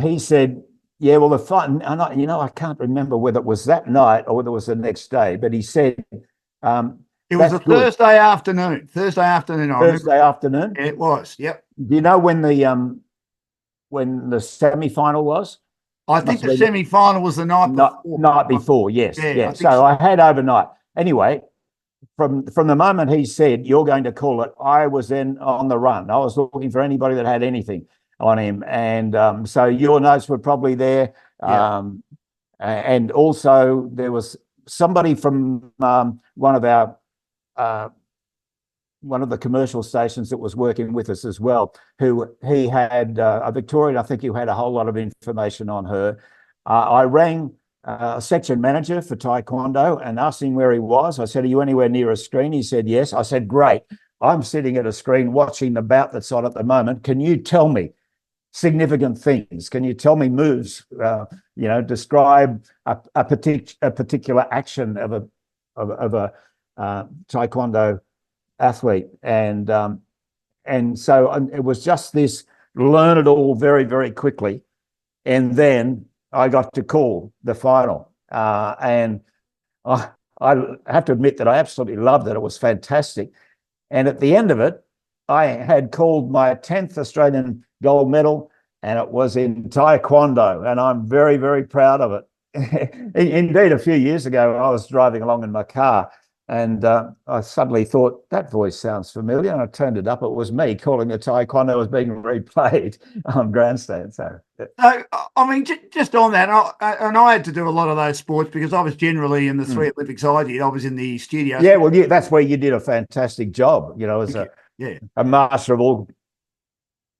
he said, Yeah, well, the fun, and I can't remember whether it was that night or whether it was the next day, but he said, It was that's a good. Thursday afternoon. Thursday afternoon, I remember. Thursday afternoon. It was. Yep. Do you know when the semi-final was? I think Must the have been semi-final was the night before. night before. Yes, Yeah, yeah. I think So so. I had overnight. Anyway, from the moment he said you're going to call it, I was then on the run. I was looking for anybody that had anything on him, and so your notes were probably there. Yeah. And also there was somebody from uh, one of the commercial stations that was working with us as well, who he had a Victorian, I think, who had a whole lot of information on her. I rang a section manager for Taekwondo and asked him where he was. I said, are you anywhere near a screen? He said, yes. I said, great. I'm sitting at a screen watching the bout that's on at the moment. Can you tell me significant things? Can you tell me moves? Describe a particular action of a Taekwondo athlete, and so it was just this, learn it all very, very quickly, and then I got to call the final, and I have to admit that I absolutely loved it. It was fantastic, and at the end of it, I had called my 10th Australian gold medal, and it was in Taekwondo, and I'm very, very proud of it. Indeed, a few years ago, I was driving along in my car, and I suddenly thought, that voice sounds familiar. And I turned it up. It was me calling the Taekwondo was being replayed on grandstand. So, I mean, just on that, and I had to do a lot of those sports because I was generally in the three Olympics I did. I was in the studio. Yeah, well, that's where you did a fantastic job, as a master of all.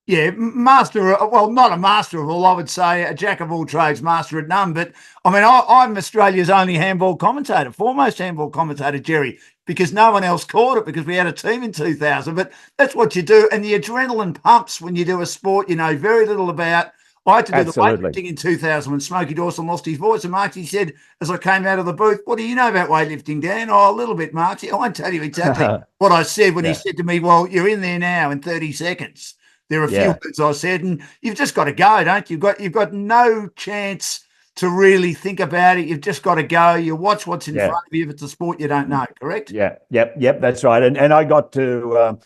Yeah, well, not a master of all, I would say a jack of all trades, master at none. But I mean, I'm Australia's only handball commentator, foremost handball commentator, Gerry, because no one else caught it because we had a team in 2000. But that's what you do. And the adrenaline pumps when you do a sport you know very little about. I had to do the weightlifting in 2000 when Smokey Dawson lost his voice. And Marty said, as I came out of the booth, what do you know about weightlifting, Dan? Oh, a little bit, Marty. I won't tell you exactly what I said when he said to me, well, you're in there now in 30 seconds. There are a few words I said, and you've just got to go, don't you? You've got no chance to really think about it. You've just got to go. You watch what's in front of you. If it's a sport you don't know, correct? Yeah, yep, that's right. And I got to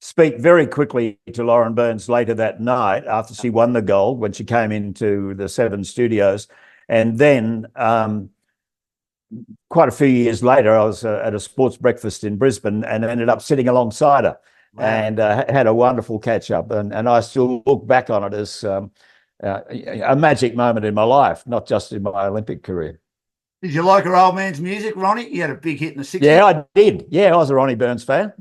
speak very quickly to Lauren Burns later that night after she won the gold when she came into the Seven Studios. And then quite a few years later, I was at a sports breakfast in Brisbane and ended up sitting alongside her. Wow. And had a wonderful catch up, and I still look back on it as a magic moment in my life, not just in my Olympic career. Did you like her old man's music, Ronnie? You had a big hit in the 60s. Yeah, I did. Yeah, I was a Ronnie Burns fan.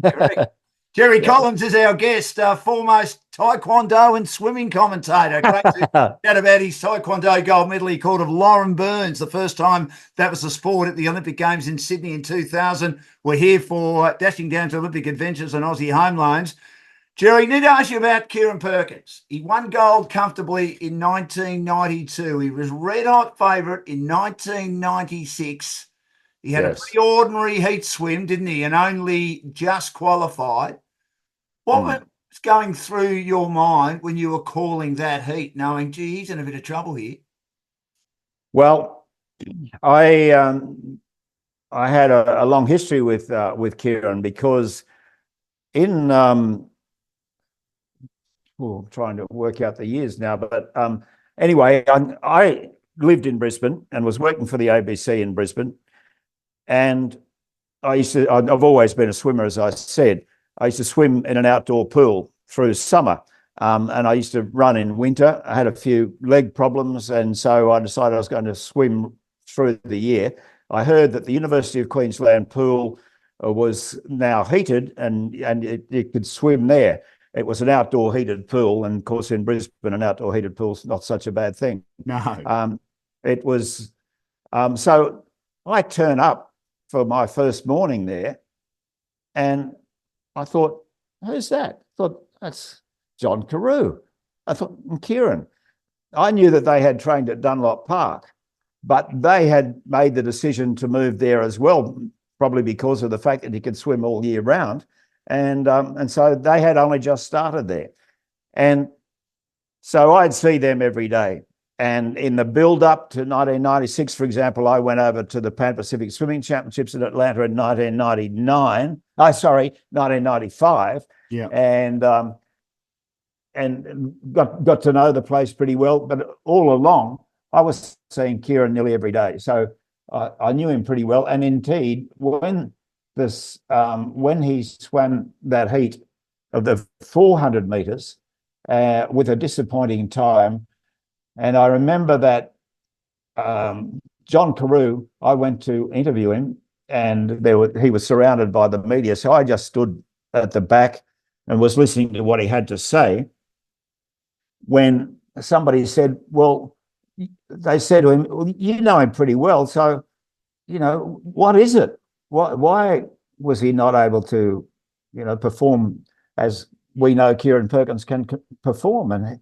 Correct. Gerry Collins is our guest, foremost Taekwondo and swimming commentator. Great to chat about his Taekwondo gold medal he called of Lauren Burns, the first time that was a sport at the Olympic Games in Sydney in 2000. We're here for Dashing Down to Olympic Adventures and Aussie Home Loans. Gerry, need to ask you about Kieran Perkins. He won gold comfortably in 1992. He was red-hot favourite in 1996. He had a pretty ordinary heat swim, didn't he? And only just qualified. What was going through your mind when you were calling that heat, knowing, gee, he's in a bit of trouble here? Well, I had a long history with Kieran because in trying to work out the years now, but anyway, I lived in Brisbane and was working for the ABC in Brisbane. And I've always been a swimmer, as I said. I used to swim in an outdoor pool through summer, and I used to run in winter. I had a few leg problems, and so I decided I was going to swim through the year. I heard that the University of Queensland pool was now heated, and you could swim there. It was an outdoor heated pool, and of course in Brisbane, an outdoor heated pool is not such a bad thing. No. It was, so I turn up for my first morning there, and I thought, who's that? I thought, that's John Carew. I thought, Kieran. I knew that they had trained at Dunlop Park, but they had made the decision to move there as well, probably because of the fact that he could swim all year round. And so they had only just started there. And so I'd see them every day. And in the build-up to 1996, for example, I went over to the Pan Pacific Swimming Championships in Atlanta in 1995. Yeah. And got to know the place pretty well. But all along, I was seeing Kieran nearly every day, so I knew him pretty well. And indeed, when he swam that heat of the 400 meters with a disappointing time, and I remember that John Carew, I went to interview him, and he was surrounded by the media, so I just stood at the back and was listening to what he had to say. When somebody said, well, they said to him, well, you know him pretty well, so, you know, what is it? Why was he not able to, you know, perform as we know Kieran Perkins can perform? And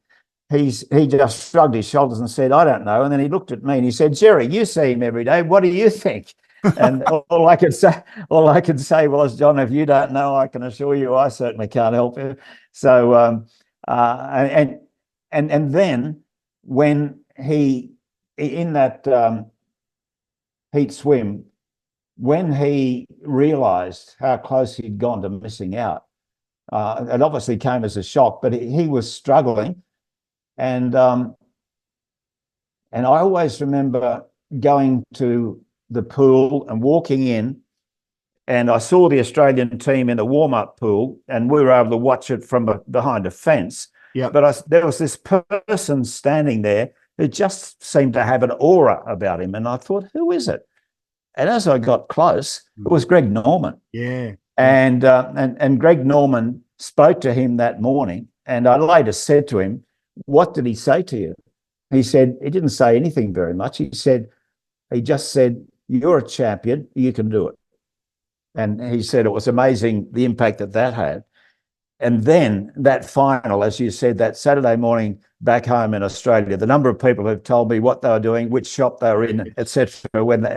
he just shrugged his shoulders and said, I don't know. And then he looked at me and he said, Gerry, you see him every day. What do you think? And all I could say was, John, if you don't know, I can assure you, I certainly can't help you. So, and then when he, in that heat swim, when he realised how close he'd gone to missing out, it obviously came as a shock, but he was struggling. And I always remember going to the pool and walking in, and I saw the Australian team in the warm-up pool, and we were able to watch it from behind a fence. Yeah. But there was this person standing there who just seemed to have an aura about him, and I thought, who is it? And as I got close, it was Greg Norman. Yeah. And Greg Norman spoke to him that morning, and I later said to him, what did he say to you? He said, he didn't say anything very much. He just said, you're a champion, you can do it. And he said it was amazing the impact that had. And then that final, as you said, that Saturday morning back home in Australia, the number of people who've told me what they were doing, which shop they were in, etc.,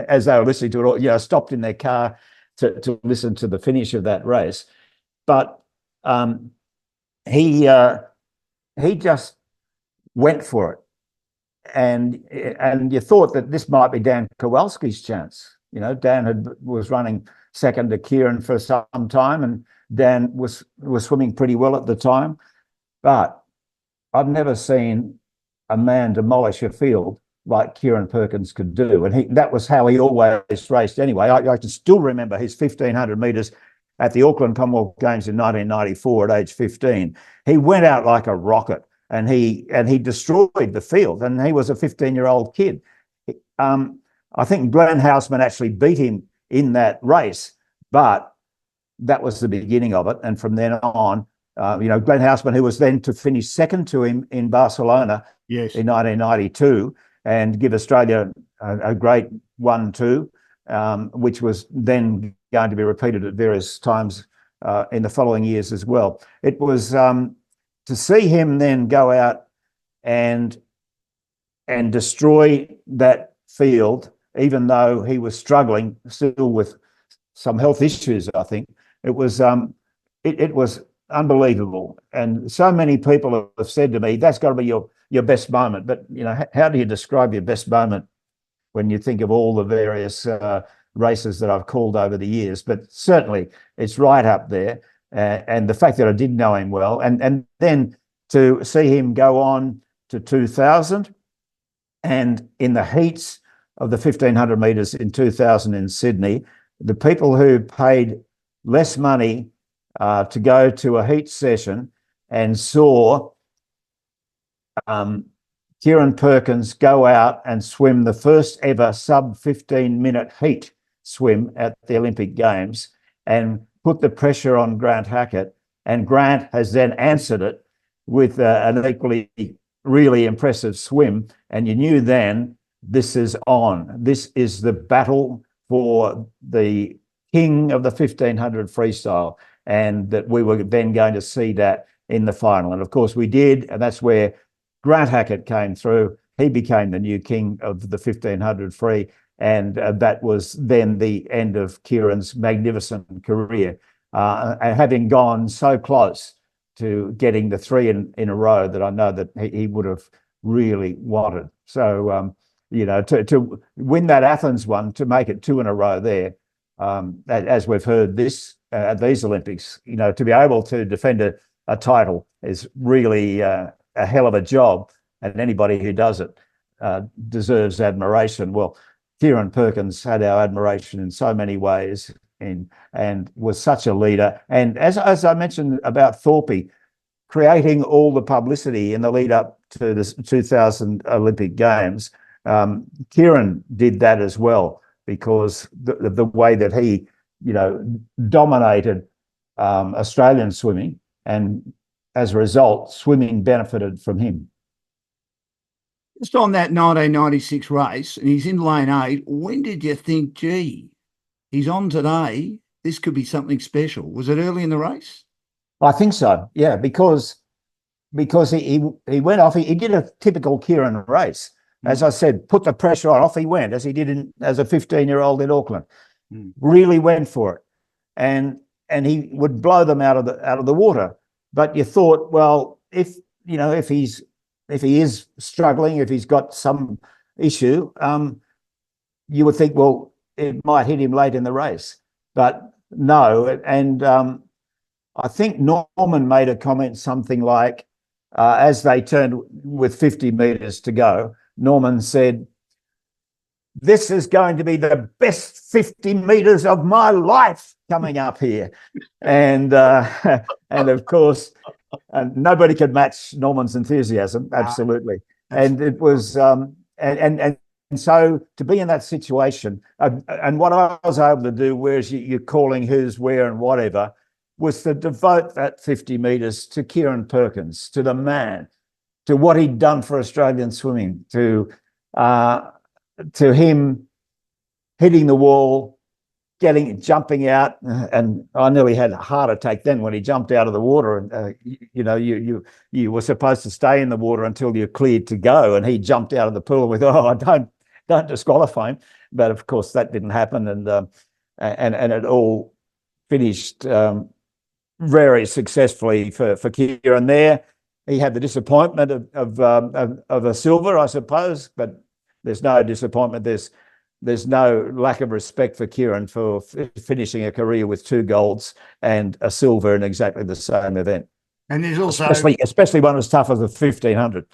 as they were listening to it, all, you know, stopped in their car to listen to the finish of that race. But he just went for it. And you thought that this might be Dan Kowalski's chance. You know, Dan was running second to Kieran for some time, and Dan was swimming pretty well at the time. But I've never seen a man demolish a field like Kieran Perkins could do. And that was how he always raced anyway. I can still remember his 1,500 metres at the Auckland Commonwealth Games in 1994 at age 15. He went out like a rocket, and he destroyed the field, and he was a 15-year-old kid. I think Glenn Houseman actually beat him in that race, but that was the beginning of it. And from then on, you know, Glenn Houseman, who was then to finish second to him in Barcelona in 1992 and give Australia a great 1-2, which was then going to be repeated at various times in the following years as well. It was to see him then go out and destroy that field, even though he was struggling still with some health issues, I think. It was unbelievable. And so many people have said to me, that's got to be your best moment. But, you know, how do you describe your best moment when you think of all the various races that I've called over the years? But certainly it's right up there. And the fact that I did know him well, and then to see him go on to 2000, and in the heats of the 1,500 metres in 2000 in Sydney, the people who paid less money to go to a heat session and saw Kieran Perkins go out and swim the first ever sub 15-minute heat swim at the Olympic Games and put the pressure on Grant Hackett, and Grant has then answered it with an equally really impressive swim, and you knew then this is on. This is the battle for the king of the 1,500 freestyle, and that we were then going to see that in the final. And of course we did, and that's where Grant Hackett came through. He became the new king of the 1,500 free, and that was then the end of Kieran's magnificent career. And having gone so close to getting the three in a row, that I know that he would have really wanted. So, to win that Athens one, to make it two in a row there, as we've heard at these Olympics, to be able to defend a title is really a hell of a job, and anybody who does it deserves admiration. Well, Kieran Perkins had our admiration in so many ways, and was such a leader. And as I mentioned about Thorpe, creating all the publicity in the lead up to the 2000 Olympic Games, Kieran did that as well, because the way that he, dominated Australian swimming, and as a result, swimming benefited from him. Just on that 1996 race, and he's in lane 8, when did you think, gee, he's on today, this could be something special? Was it early in the race? I think so, yeah, because he went off. He did a typical Kieran race. As I said, put the pressure on, off he went, as he did as a 15-year-old in Auckland. Really went for it. And he would blow them out of the water. But you thought, well, if he is struggling, if he's got some issue, you would think, well, it might hit him late in the race. But no, and I think Norman made a comment something like, as they turned with 50 metres to go, Norman said, "This is going to be the best 50 metres of my life coming up here." And of course, nobody could match Norman's enthusiasm, absolutely. And it was, and so to be in that situation, and what I was able to do, whereas you're calling who's where and whatever, was to devote that 50 metres to Kieran Perkins, to the man, to what he'd done for Australian swimming, to him hitting the wall, jumping out, and I nearly had a heart attack then when he jumped out of the water. And you were supposed to stay in the water until you're cleared to go, and he jumped out of the pool with, "Oh, don't disqualify him." But of course that didn't happen, and it all finished very successfully for Kieran there. He had the disappointment of a silver, I suppose, but there's no disappointment. There's no lack of respect for Kieran for finishing a career with 2 golds and a silver in exactly the same event. And there's also, especially one as tough as the 1500.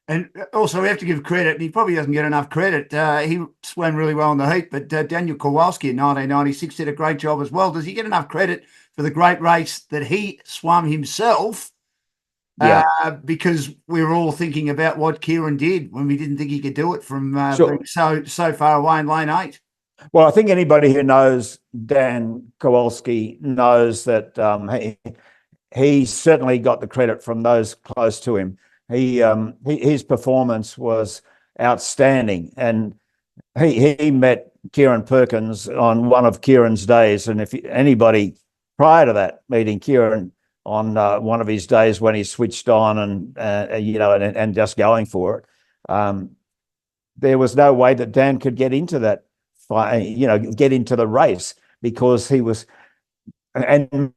And also we have to give credit, and he probably doesn't get enough credit. He swam really well in the heat, but Daniel Kowalski in 1996 did a great job as well. Does he get enough credit for the great race that he swam himself? Yeah. Because we were all thinking about what Kieran did when we didn't think he could do it from being so far away in lane 8. Well, I think anybody who knows Dan Kowalski knows that he certainly got the credit from those close to him. His performance was outstanding, and he met Kieran Perkins on one of Kieran's days. And if anybody prior to that meeting Kieran on one of his days when he switched on and just going for it, there was no way that Dan could get into that, get into the race, because he was, and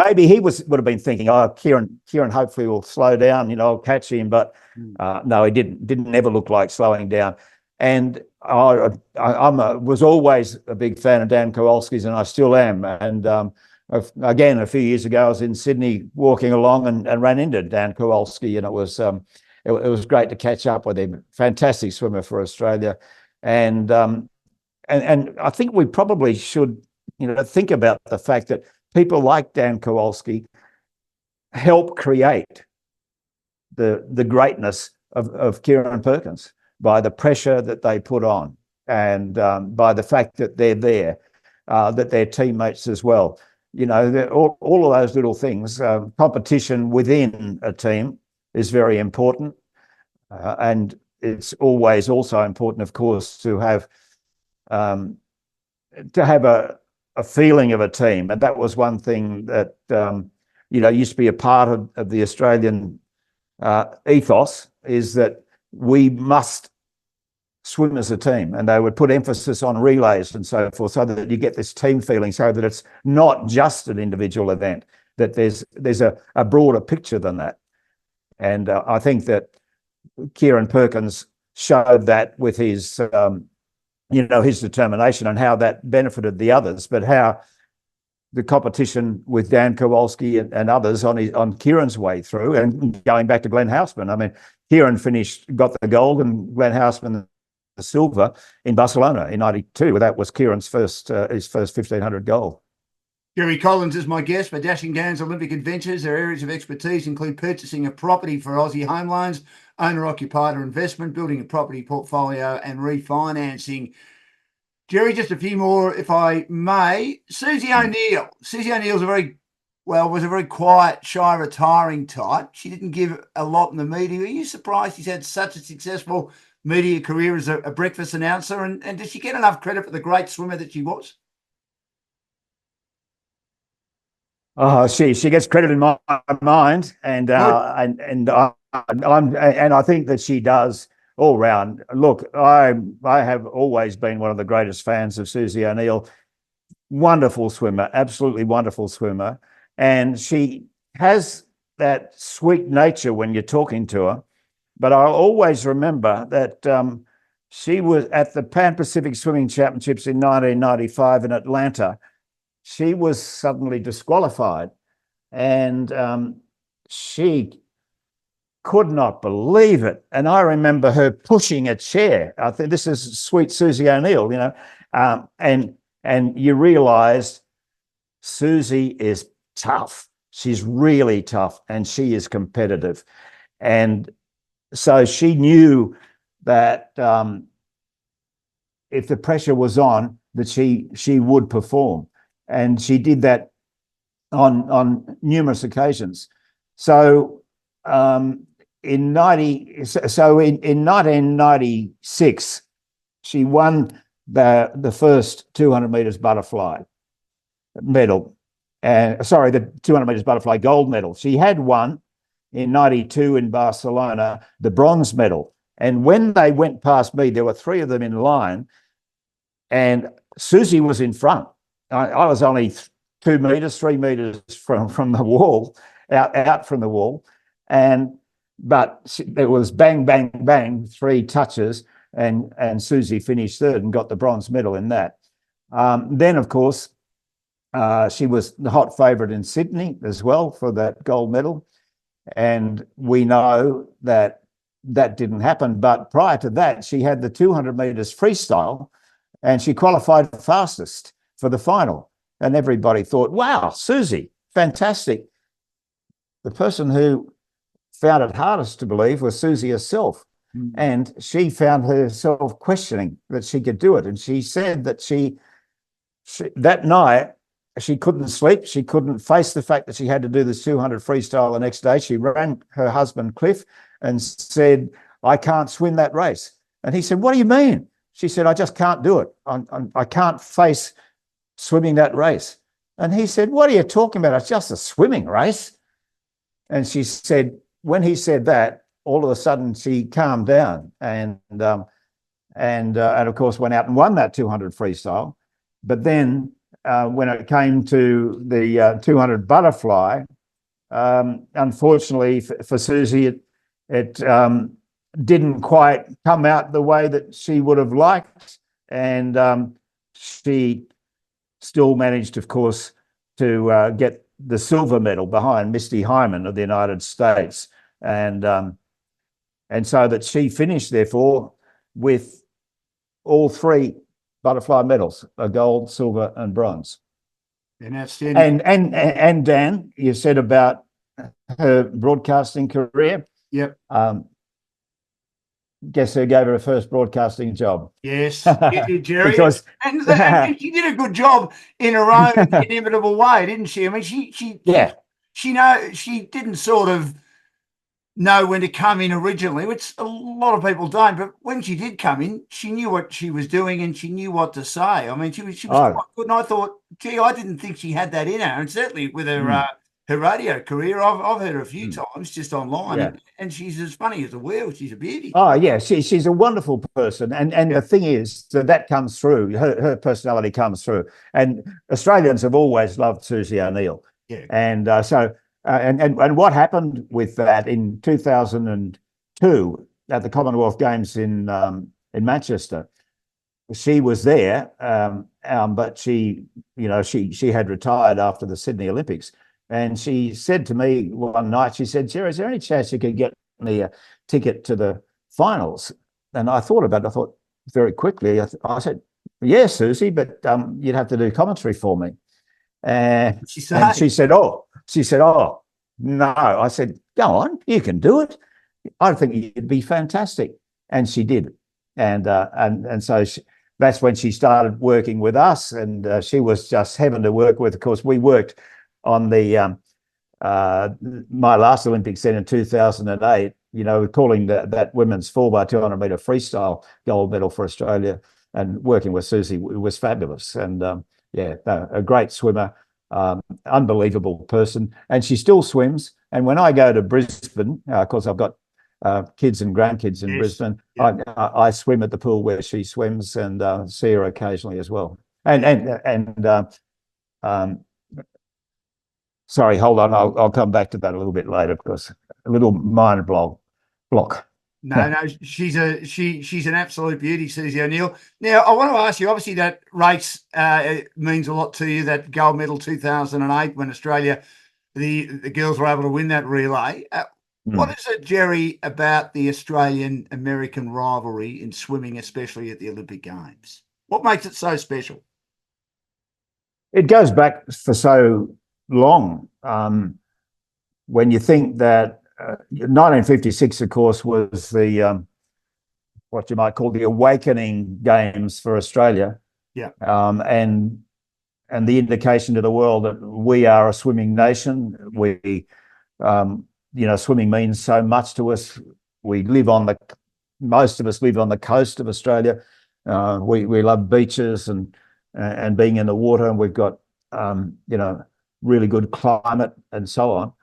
maybe he would have been thinking, "Oh, Kieran hopefully will slow down, I'll catch him." But no, he didn't ever look like slowing down. And I was always a big fan of Dan Kowalski's, and I still am. And again, a few years ago, I was in Sydney walking along and ran into Dan Kowalski, and it was great to catch up with him. Fantastic swimmer for Australia, and I think we probably should think about the fact that people like Dan Kowalski help create the greatness of Kieran Perkins by the pressure that they put on, and by the fact that they're there, that they're teammates as well. All of those little things. Competition within a team is very important, and it's always also important, of course, to have a feeling of a team. And that was one thing that used to be a part of the Australian ethos, is that we must swim as a team, and they would put emphasis on relays and so forth, so that you get this team feeling, so that it's not just an individual event, that there's a broader picture than that. And I think that Kieran Perkins showed that with his, his determination and how that benefited the others, but how the competition with Dan Kowalski and others on Kieran's way through, and going back to Glenn Houseman. I mean, Kieran got the gold, and Glenn Houseman the silver in Barcelona in '92. That was Kieran's his first 1500 goal. Gerry Collins is my guest for Dashing Gans Olympic Adventures. Their areas of expertise include purchasing a property for Aussie home loans, owner-occupied or investment, building a property portfolio, and refinancing. Gerry, just a few more, if I may. Susie O'Neill. Susie O'Neill's was a very quiet, shy, retiring type. She didn't give a lot in the media. Are you surprised she's had such a successful media career as a breakfast announcer? And did she get enough credit for the great swimmer that she was? Oh, she gets credit in my mind, and I think that she does all round. Look, I have always been one of the greatest fans of Susie O'Neill. Wonderful swimmer, absolutely wonderful swimmer, and she has that sweet nature when you're talking to her. But I'll always remember that she was at the Pan Pacific Swimming Championships in 1995 in Atlanta. She was suddenly disqualified, and she could not believe it. And I remember her pushing a chair. I think this is sweet Susie O'Neill, and you realise Susie is tough. She's really tough, and she is competitive. And so she knew that if the pressure was on, that she would perform. And she did that on numerous occasions. So in 1996, she won the first 200 meters butterfly medal. The 200 meters butterfly gold medal. She had won in '92 in Barcelona the bronze medal. And when they went past me, there were three of them in line, and Susie was in front. I was only 3 meters from the wall, out from the wall, but it was bang, bang, bang, 3 touches, and Susie finished third and got the bronze medal in that. Then, of course, she was the hot favourite in Sydney as well for that gold medal, and we know that didn't happen. But prior to that, she had the 200 meters freestyle, and she qualified fastest for the final. And everybody thought, wow, Susie, fantastic. The person who found it hardest to believe was Susie herself. Mm. And she found herself questioning that she could do it. And she said that she that night, she couldn't sleep. She couldn't face the fact that she had to do this 200 freestyle the next day. She rang her husband, Cliff, and said, I can't swim that race. And he said, what do you mean? She said, I just can't do it. I can't face swimming that race. And he said, what are you talking about? It's just a swimming race. And she said, when he said that, all of a sudden she calmed down and of course went out and won that 200 freestyle. But then when it came to the 200 butterfly, unfortunately for Susie, it didn't quite come out the way that she would have liked. And she still managed, of course, to get the silver medal behind Misty Hyman of the United States. And so that she finished, therefore, with all 3 butterfly medals, a gold, silver, and bronze. And outstanding. And Dan, you said about her broadcasting career. Yep. Guess who gave her first broadcasting job? Yes, you did, Gerry. Because and she did a good job in her own inimitable way, didn't she? I mean, she didn't sort of know when to come in originally, which a lot of people don't. But when she did come in, she knew what she was doing and she knew what to say. I mean, she was quite good. And I thought, gee, I didn't think she had that in her. And certainly with her her radio career, I've heard her a few times just online, and she's as funny as a wheel. She's a beauty. Oh yeah, she's a wonderful person, and the thing is that comes through. Her personality comes through, and Australians have always loved Susie O'Neill. Yeah, and so what happened with that in 2002 at the Commonwealth Games in Manchester. She was there, but she had retired after the Sydney Olympics, and she said to me one night, she said, "Gerry, is there any chance you could get me a ticket to the finals?" And I thought about it. I thought very quickly. I said, "Yes, Susie, but you'd have to do commentary for me." And she said, "Oh, no." I said, "Go on, you can do it. I think you'd be fantastic." And she did, and so that's when she started working with us, and she was just heaven to work with. Of course, we worked on the my last Olympics then in 2008. Calling that women's 4x200 meter freestyle gold medal for Australia, and working with Susie was fabulous. And a great swimmer, unbelievable person, and she still swims. And when I go to Brisbane, of course, I've got kids and grandkids in Brisbane. Yeah. I swim at the pool where she swims, and see her occasionally as well. Sorry, hold on. I'll come back to that a little bit later, because a little mind block. No, she's an absolute beauty, Susie O'Neill. Now, I want to ask you, obviously that race means a lot to you, that gold medal 2008 when Australia, the girls were able to win that relay. What is it, Gerry, about the Australian-American rivalry in swimming, especially at the Olympic Games? What makes it so special? It goes back for so long. When you think that 1956, of course, was the what you might call the awakening games for Australia. Yeah. And the indication to the world that we are a swimming nation. We swimming means so much to us. Most of us live on the coast of Australia. We love beaches and being in the water, and we've got really good climate and so on.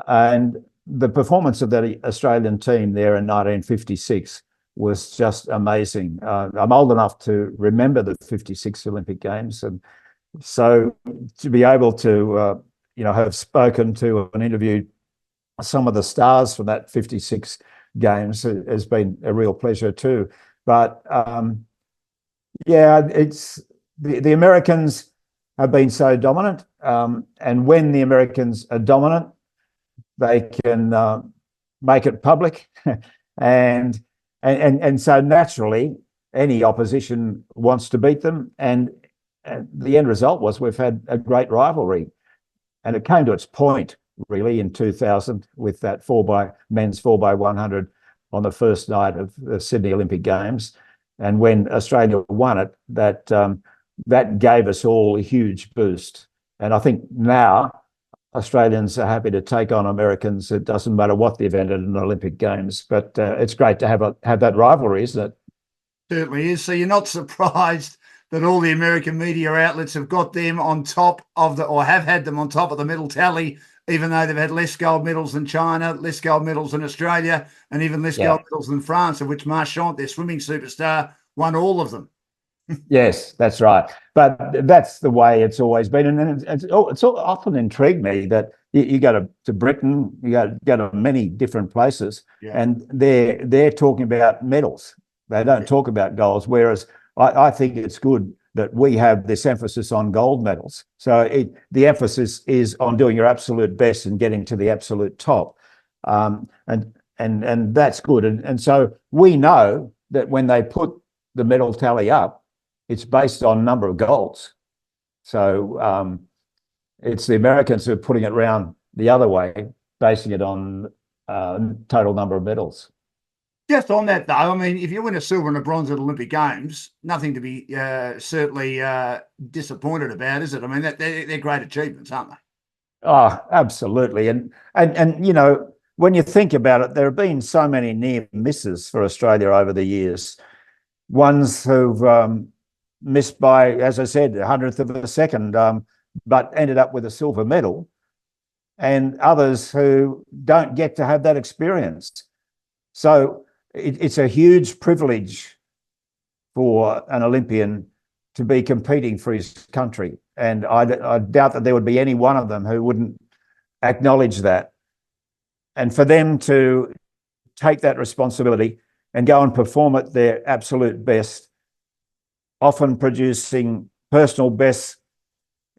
And the performance of that Australian team there in 1956 was just amazing. I'm old enough to remember the 56 Olympic Games, and so to be able to have spoken to and interviewed some of the stars from that 56 Games has been a real pleasure too. But it's the Americans have been so dominant, and when the Americans are dominant, they can make it public, and so naturally any opposition wants to beat them, and the end result was we've had a great rivalry, and it came to its point really in 2000 with that men's 4x100 on the first night of the Sydney Olympic Games, and when Australia won it, that gave us all a huge boost. And I think now Australians are happy to take on Americans. It doesn't matter what the event in the Olympic Games, but it's great to have that rivalry, isn't it? Certainly is. So you're not surprised that all the American media outlets have got them on top of or have had them on top of the medal tally, even though they've had less gold medals than China, less gold medals than Australia, and even less gold medals than France, of which Marchand, their swimming superstar, won all of them. Yes, that's right. But that's the way it's always been. And it's often intrigued me that you go to Britain, you go to many different places, and they're talking about medals. They don't talk about golds, whereas I think it's good that we have this emphasis on gold medals. So the emphasis is on doing your absolute best and getting to the absolute top. And that's good. And so we know that when they put the medal tally up, it's based on number of golds. So it's the Americans who are putting it around the other way, basing it on total number of medals. Just on that, though, I mean, if you win a silver and a bronze at Olympic Games, nothing to be certainly disappointed about, is it? I mean, they're great achievements, aren't they? Oh, absolutely. And when you think about it, there have been so many near misses for Australia over the years. Ones who've missed by, as I said, 100th of a second, but ended up with a silver medal, and others who don't get to have that experience. So it's a huge privilege for an Olympian to be competing for his country. And I doubt that there would be any one of them who wouldn't acknowledge that. And for them to take that responsibility and go and perform at their absolute best, often producing personal bests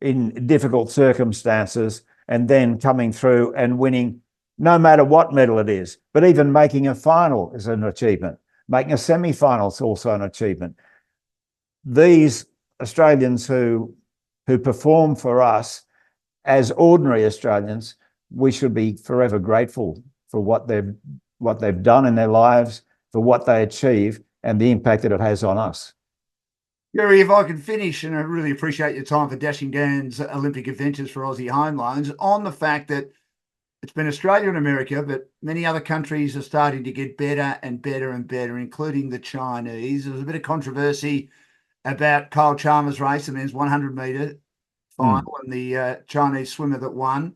in difficult circumstances, and then coming through and winning no matter what medal it is. But even making a final is an achievement. Making a semi-final is also an achievement. These Australians who perform for us as ordinary Australians, we should be forever grateful for what they've done in their lives, for what they achieve, and the impact that it has on us. Gerry, if I can finish, and I really appreciate your time for Dashing Gans Olympic Adventures for Aussie Home Loans, on the fact that it's been Australia and America, but many other countries are starting to get better and better and better, including the Chinese. There was a bit of controversy about Kyle Chalmers' race, the men's 100-metre final, and the Chinese swimmer that won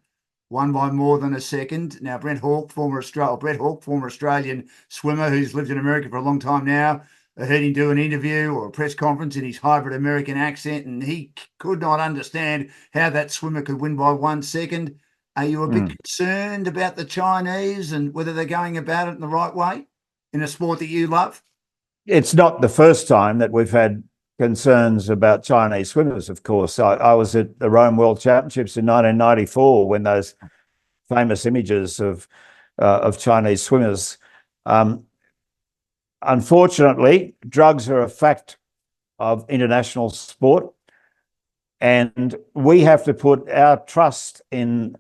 by more than a second. Now, Brett Hawke, former Australian swimmer who's lived in America for a long time now, I heard him do an interview or a press conference in his hybrid American accent, and he could not understand how that swimmer could win by 1 second. Are you a bit concerned about the Chinese and whether they're going about it in the right way in a sport that you love? It's not the first time that we've had concerns about Chinese swimmers, of course. I was at the Rome World Championships in 1994 when those famous images of Chinese swimmers. Unfortunately, drugs are a fact of international sport, and we have to put our trust in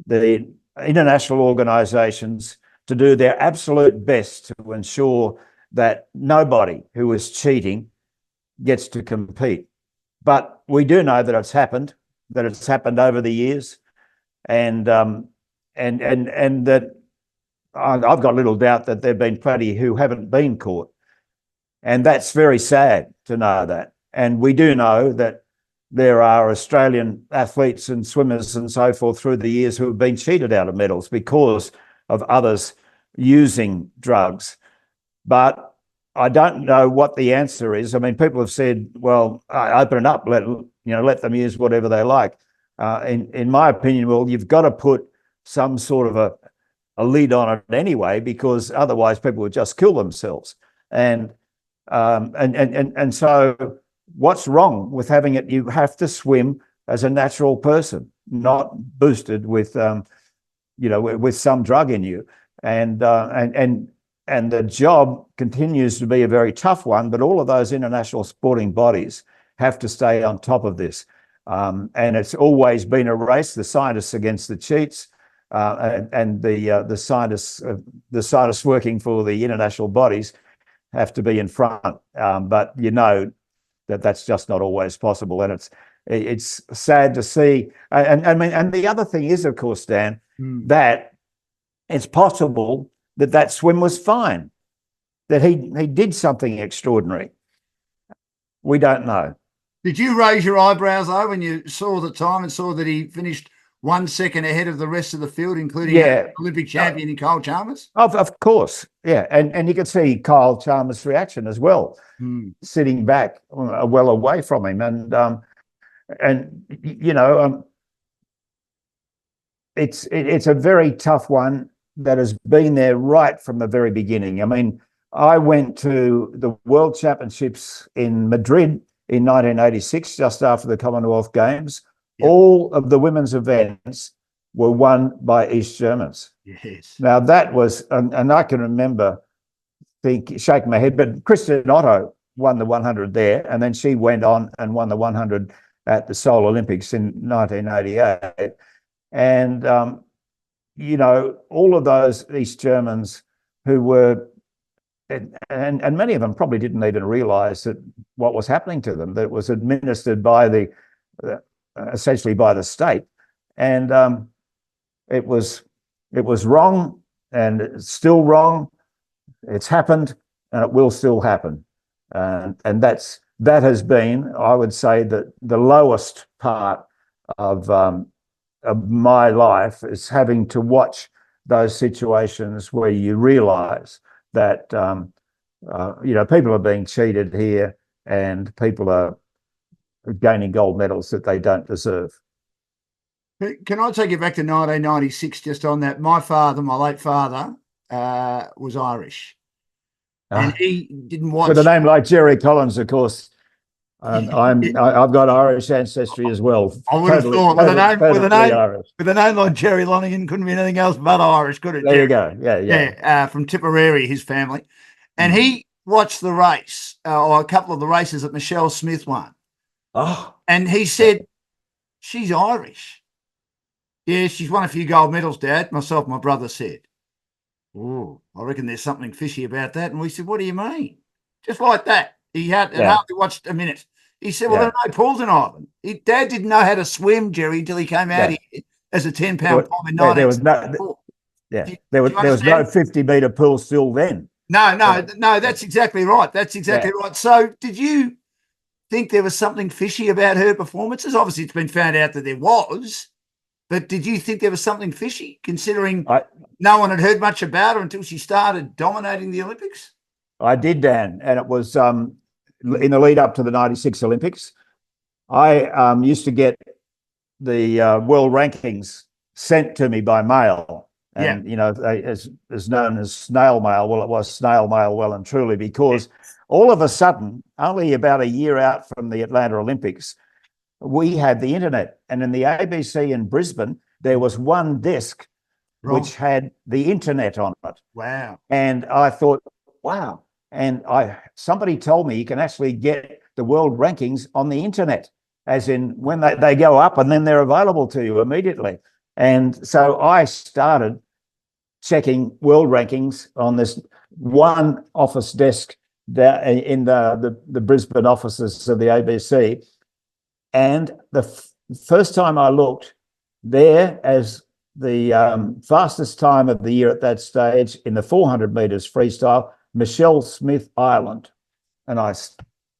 the international organisations to do their absolute best to ensure that nobody who is cheating gets to compete. But we do know that it's happened over the years, and that I've got little doubt that there've been plenty who haven't been caught. And that's very sad to know that. And we do know that there are Australian athletes and swimmers and so forth through the years who have been cheated out of medals because of others using drugs. But I don't know what the answer is. I mean, people have said, well, open it up, let them use whatever they like. In my opinion, well, you've got to put some sort of a lid on it anyway, because otherwise people would just kill themselves. And so what's wrong with having it? You have to swim as a natural person, not boosted with with some drug in you. And the job continues to be a very tough one, but all of those international sporting bodies have to stay on top of this. And it's always been a race, the scientists against the cheats, and the scientists working for the international bodies have to be in front. But you know that's just not always possible, and it's sad to see. And the other thing is, of course, Dan, that it's possible that swim was fine, that he did something extraordinary. We don't know. Did you raise your eyebrows, though, when you saw the time and saw that he finished 1 second ahead of the rest of the field, including Olympic champion in Kyle Chalmers? Of course, yeah. And you could see Kyle Chalmers' reaction as well, sitting back well away from him. And it's a very tough one that has been there right from the very beginning. I mean, I went to the World Championships in Madrid in 1986, just after the Commonwealth Games. Yep. All of the women's events were won by East Germans. Yes. Now that was, and I can remember shaking my head, but Christian Otto won the 100 there, and then she went on and won the 100 at the Seoul Olympics in 1988. And all of those East Germans who were, and many of them probably didn't even realise that what was happening to them, that it was administered by essentially by the state, and it was wrong, and it's still wrong. It's happened, and it will still happen, and that has been, I would say, that the lowest part of my life is having to watch those situations where you realise that people are being cheated here, and people are gaining gold medals that they don't deserve. Can I take you back to 1996 just on that? My father, my late father, was Irish. and Ah, he didn't with a watch. name like Gerry Collins, of course. I've got Irish ancestry as well. I would have Totally, thought with a totally, name totally Irish. like Jerry Lonergan couldn't be anything else but Irish, could it, There you Jerry? go. Yeah, yeah. Yeah, from Tipperary, his family, and Mm. he watched the race or a couple of the races that Michelle Smith won, Oh, and he yeah. said she's Irish. Yeah, she's won a few gold medals, Dad. Myself, my brother said. Oh, I reckon there's something fishy about that. And we said, what do you mean? Just like that. He had and Yeah, hardly watched a minute. He said, well, there yeah. are no pools in Ireland. Dad didn't know how to swim, Jerry, until he came out Yeah. here as a 10 There, pound pom in there was no, 1974. yeah. Do you There was no understand? 50-meter pool still then. No, You no, know. no, that's exactly right. That's Yeah. exactly right. So did you think there was something fishy about her performances? Obviously, it's been found out that there was, but did you think there was something fishy, considering I no one had heard much about her until she started dominating the Olympics? I did, Dan, and it was in the lead up to the '96 Olympics. I used to get the world rankings sent to me by mail, Yeah, and as known as snail mail. Well, it was snail mail, well and truly, because all of a sudden, only about a year out from the Atlanta Olympics, we had the internet, and in the ABC in Brisbane, there was one desk right. which had the internet on it. Wow. And I thought, wow. And somebody told me you can actually get the world rankings on the internet, as in when they go up and then they're available to you immediately. And so I started checking world rankings on this one office desk in the Brisbane offices of the ABC. And the first time I looked there, as the fastest time of the year at that stage in the 400 meters freestyle, Michelle Smith, Ireland. And I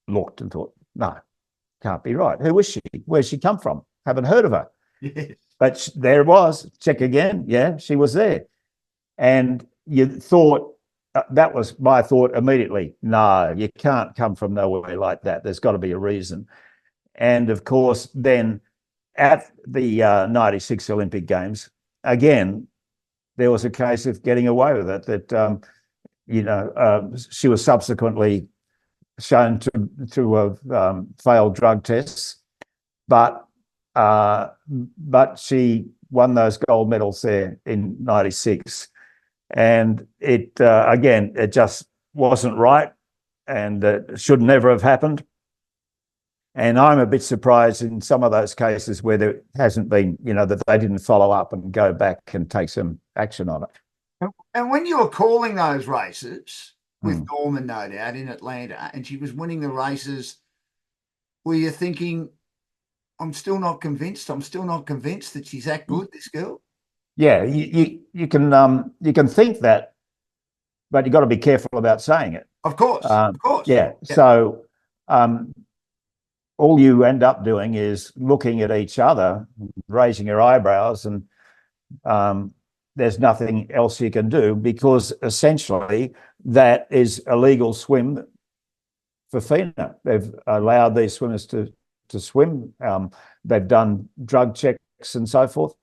looked and thought, no, can't be right. Who is she? Where's she come from? Haven't heard of her. Yes. But there it was. Check again. Yeah, she was there. And you thought, that was my thought immediately. No, you can't come from nowhere like that. There's got to be a reason. And of course, then at the '96 Olympic Games, again, there was a case of getting away with it. That she was subsequently shown to have failed drug tests, but she won those gold medals there in '96, and it again, it just wasn't right, and it should never have happened. And I'm a bit surprised in some of those cases where there hasn't been, that they didn't follow up and go back and take some action on it. And when you were calling those races with Norman, no doubt, in Atlanta, and she was winning the races, were you thinking, I'm still not convinced that she's that good, this girl? Yeah, you can think that, but you've got to be careful about saying it. Of course. Yeah. So all you end up doing is looking at each other, raising your eyebrows, and there's nothing else you can do, because essentially that is a legal swim for FINA. They've allowed these swimmers to swim. They've done drug checks and so forth.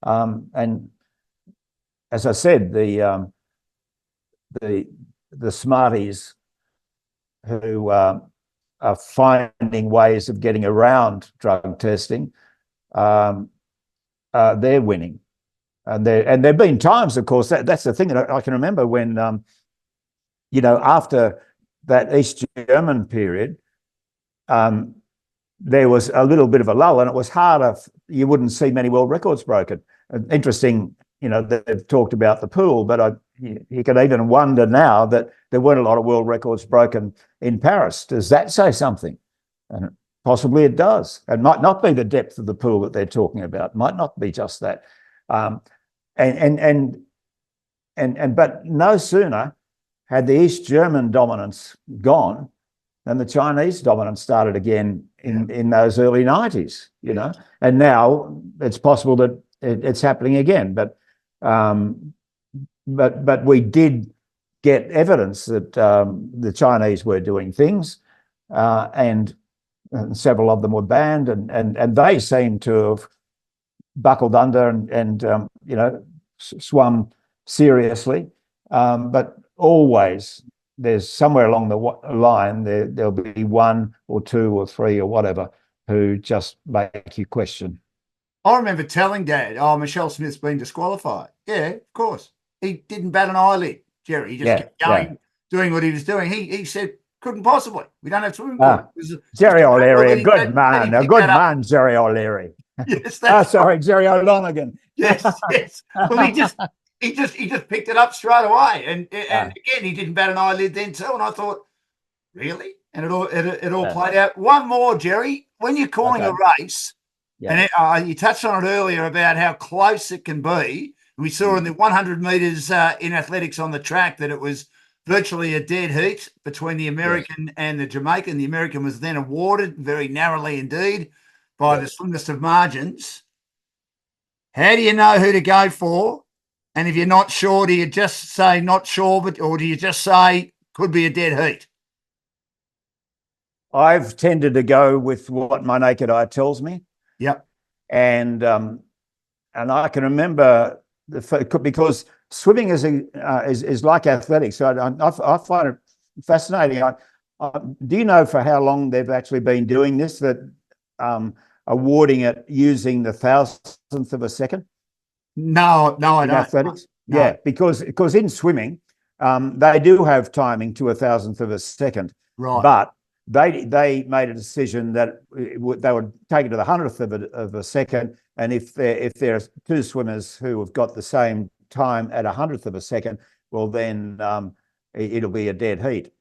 And as I said, the smarties who are finding ways of getting around drug testing, they're winning. And there've been times, of course, that's the thing that I can remember when, after that East German period, there was a little bit of a lull, and it was harder. You wouldn't see many world records broken. Interesting, they've talked about the pool, but you can even wonder now that there weren't a lot of world records broken in Paris. Does that say something? And possibly it does. It might not be the depth of the pool that they're talking about. It might not be just that. But no sooner had the East German dominance gone than the Chinese dominance started again in those early 90s, and now it's possible that it's happening again. But we did get evidence that the Chinese were doing things, and several of them were banned, and they seem to have buckled under and swum seriously, but always there's somewhere along the line there'll be one or two or three or whatever who just make you question. I remember telling Dad, "Oh, Michelle Smith's been disqualified." Yeah, of course. He didn't bat an eyelid, Gerry. He just kept going, doing what he was doing. He said, "Couldn't possibly. We don't have swimming pool." Gerry O'Leary, a good man, Gerry O'Leary. Yes, that's sorry, Gerry O'Lonergan. Yes. Well, he just picked it up straight away, and again, he didn't bat an eyelid then too. And I thought, really? And it all played out. One more, Gerry. When you're calling a race, and you touched on it earlier about how close it can be. We saw in the 100 metres in athletics on the track that it was virtually a dead heat between the American and the Jamaican. The American was then awarded very narrowly indeed by the slimmest of margins. How do you know who to go for? And if you're not sure, do you just say not sure, or do you just say could be a dead heat? I've tended to go with what my naked eye tells me. Yep. And I can remember because swimming is like athletics. So I find it fascinating. Do you know for how long they've actually been doing this? That awarding it using the thousandth of a second? No, I don't. Athletics? No. Yeah, because in swimming, they do have timing to a thousandth of a second. Right. But they made a decision that they would take it to the hundredth of a second, and if there are two swimmers who have got the same time at a hundredth of a second, well then it'll be a dead heat.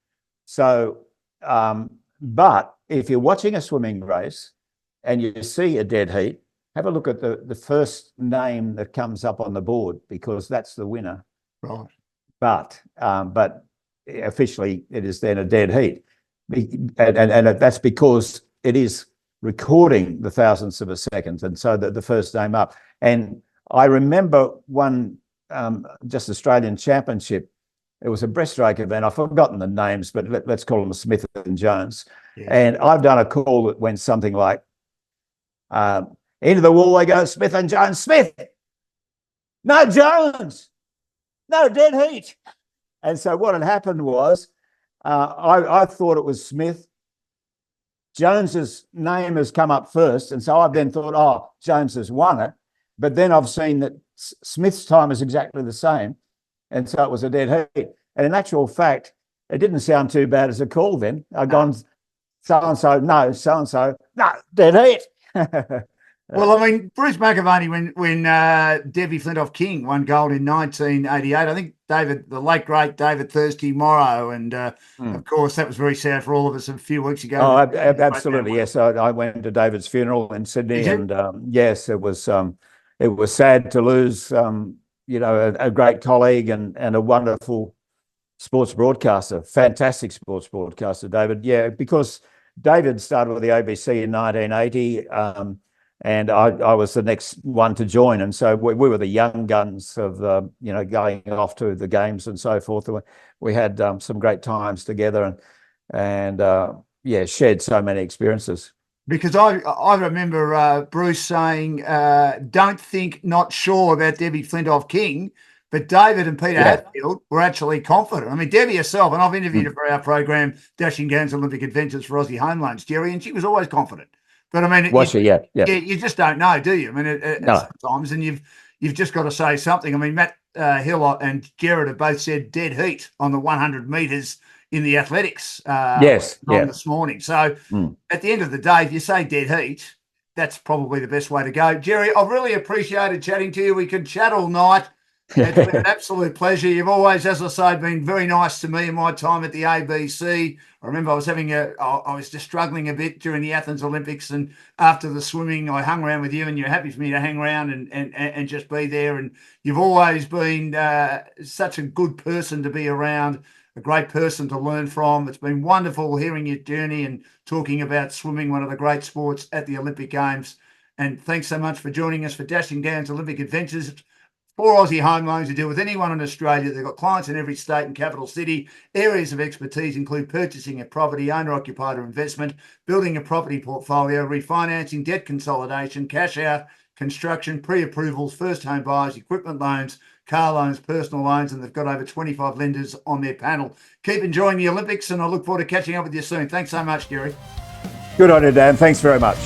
So, but if you're watching a swimming race and you see a dead heat, have a look at the first name that comes up on the board, because that's the winner. Right. But officially it is then a dead heat. And that's because it is recording the thousandths of a second, and so the first name up. And I remember one just Australian Championship. It was a breaststroke event. I've forgotten the names, but let's call them Smith and Jones. Yeah. And I've done a call that went something like, into the wall they go, Smith and Jones. Smith, no Jones, no dead heat. And so what had happened was, I thought it was Smith. Jones's name has come up first, and so I've then thought, oh, Jones has won it. But then I've seen that Smith's time is exactly the same, and so it was a dead heat. And in actual fact, it didn't sound too bad as a call then. I'd gone so-and-so, no, so-and-so, no, dead heat. Well, I mean, Bruce McAvaney, when Debbie Flintoff King won gold in 1988, I think the late great David Thirsty Morrow, and of course that was very sad for all of us a few weeks ago. Oh, absolutely, yes. I went to David's funeral in Sydney, and yes, it was sad to lose, a great colleague and a wonderful sports broadcaster, fantastic sports broadcaster, David. Yeah, because David started with the ABC in 1980. And I was the next one to join, and so we were the young guns of going off to the games and so forth. We had some great times together, and shared so many experiences. Because I remember Bruce saying, "Don't think not sure about Debbie Flintoff King," but David and Peter Hatfield were actually confident. I mean, Debbie herself, and I've interviewed her for our program, Dashing Gowns Olympic Adventures for Aussie Home Loans, Gerry, and she was always confident. But I mean, you just don't know, do you? I mean, sometimes, and you've just got to say something. I mean, Matt Hill and Gerard have both said dead heat on the 100 metres in the athletics this morning. So at the end of the day, if you say dead heat, that's probably the best way to go. Gerry, I've really appreciated chatting to you. We could chat all night. It's been an absolute pleasure. You've always, as I say, been very nice to me in my time at the ABC. I remember I was just struggling a bit during the Athens Olympics, and after the swimming, I hung around with you, and you're happy for me to hang around and just be there. And you've always been such a good person to be around, a great person to learn from. It's been wonderful hearing your journey and talking about swimming, one of the great sports at the Olympic Games. And thanks so much for joining us for Dashing Gowns Olympic Adventures. For Aussie Home Loans, to deal with anyone in Australia. They've got clients in every state and capital city. Areas of expertise include purchasing a property, owner-occupied or investment, building a property portfolio, refinancing, debt consolidation, cash out, construction, pre-approvals, first home buyers, equipment loans, car loans, personal loans, and they've got over 25 lenders on their panel. Keep enjoying the Olympics, and I look forward to catching up with you soon. Thanks so much, Gerry. Good on you, Dan. Thanks very much.